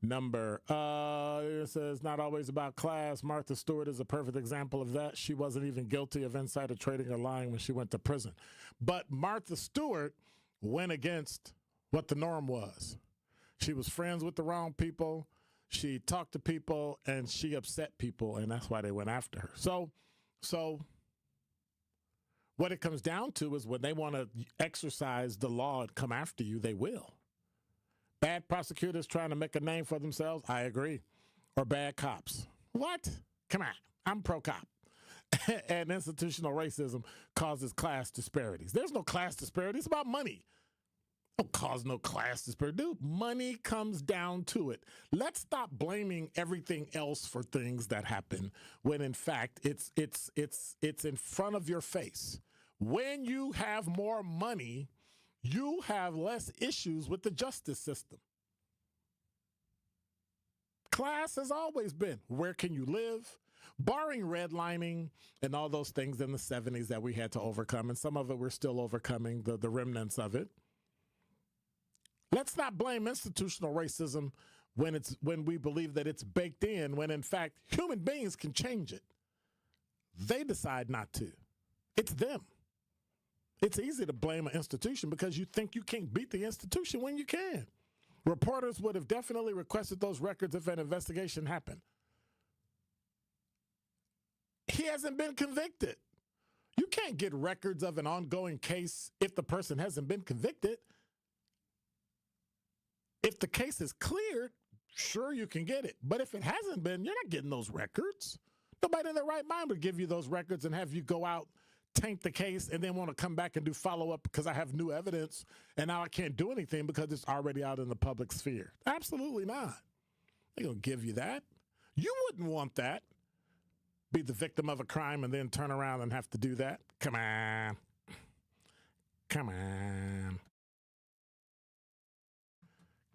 Speaker 3: number. It says, not always about class. Martha Stewart is a perfect example of that. She wasn't even guilty of insider trading or lying when she went to prison. But Martha Stewart went against what the norm was. She was friends with the wrong people. She talked to people, and she upset people, and that's why they went after her. So what it comes down to is when they want to exercise the law and come after you, they will. Bad prosecutors trying to make a name for themselves, I agree. Or bad cops. What? Come on, I'm pro-cop. And institutional racism causes class disparities. There's no class disparity. It's about money. Don't cause no class disparity. Dude, money comes down to it. Let's stop blaming everything else for things that happen when, in fact, it's in front of your face. When you have more money, you have less issues with the justice system. Class has always been, where can you live? Barring redlining and all those things in the 70s that we had to overcome, and some of it we're still overcoming, the remnants of it. Let's not blame institutional racism when we believe that it's baked in, when in fact human beings can change it. They decide not to. It's them. It's easy to blame an institution because you think you can't beat the institution when you can. Reporters would have definitely requested those records if an investigation happened. He hasn't been convicted. You can't get records of an ongoing case if the person hasn't been convicted. If the case is cleared, sure, you can get it. But if it hasn't been, you're not getting those records. Nobody in their right mind would give you those records and have you go out, tank the case, and then want to come back and do follow-up because I have new evidence, and now I can't do anything because it's already out in the public sphere. Absolutely not. They're going to give you that. You wouldn't want that. Be the victim of a crime and then turn around and have to do that. Come on. Come on.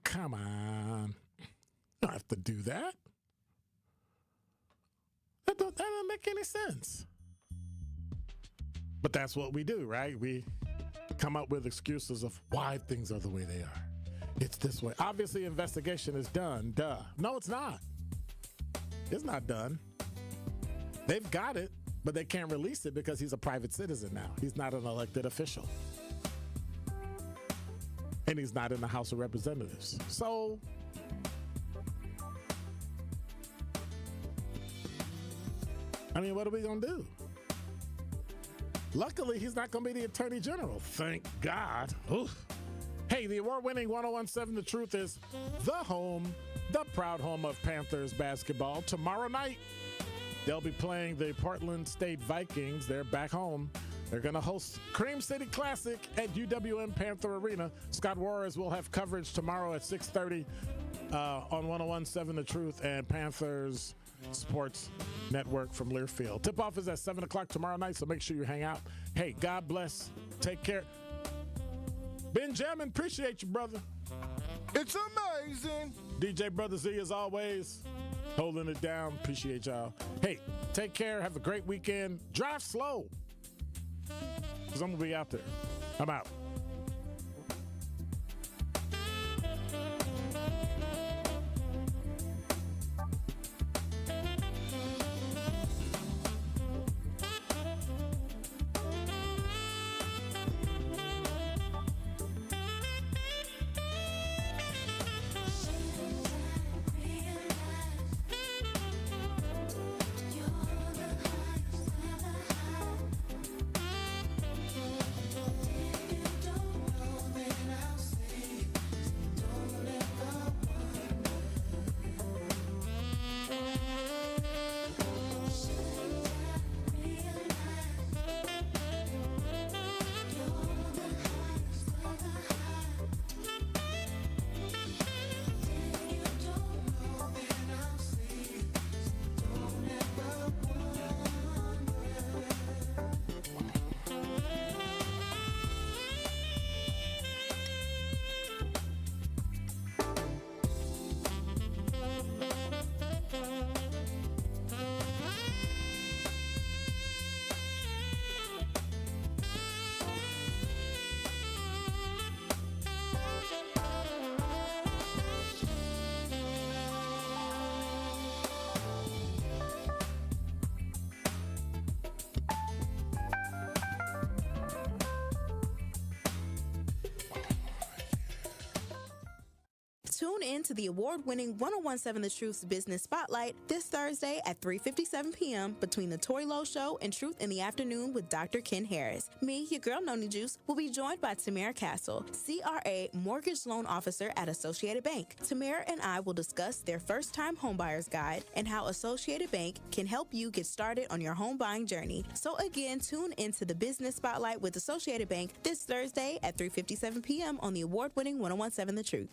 Speaker 3: Come on. You don't have to do that. That doesn't make any sense. But that's what we do, right? We come up with excuses of why things are the way they are. It's this way. Obviously, investigation is done. Duh. No, it's not. It's not done. They've got it, but they can't release it because he's a private citizen now. He's not an elected official. And he's not in the House of Representatives. So, I mean, what are we going to do? Luckily, he's not going to be the Attorney General. Thank God. Oof. Hey, the award-winning 101.7 The Truth is the proud home of Panthers basketball. Tomorrow night, they'll be playing the Portland State Vikings. They're back home. They're going to host Cream City Classic at UWM Panther Arena. Scott Warriors will have coverage tomorrow at 6:30 on 101.7 The Truth and Panthers Sports Network from Learfield. Tip-off is at 7 o'clock tomorrow night, so make sure you hang out. Hey, God bless. Take care. Benjamin, appreciate you, brother.
Speaker 10: It's amazing.
Speaker 3: DJ Brother Z, as always, holding it down. Appreciate y'all. Hey, take care. Have a great weekend. Drive slow, because I'm going to be out there. I'm out.
Speaker 5: Tune in to the award-winning 1017 The Truth's Business Spotlight this Thursday at 3:57 p.m. between The Tori Lowe Show and Truth in the Afternoon with Dr. Ken Harris. Me, your girl Noni Juice, will be joined by Tamara Castle, CRA Mortgage Loan Officer at Associated Bank. Tamara and I will discuss their first-time homebuyer's guide and how Associated Bank can help you get started on your home buying journey. So again, tune into the Business Spotlight with Associated Bank this Thursday at 3:57 p.m. on the award-winning 1017 The Truth.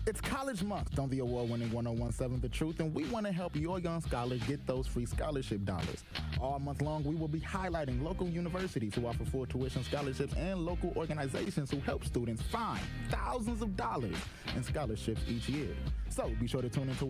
Speaker 7: It's College Month on the award-winning 1017 The Truth, and we want to help your young scholars get those free scholarship dollars. All month long, we will be highlighting local universities who offer full tuition scholarships and local organizations who help students find thousands of dollars in scholarships each year. So be sure to tune into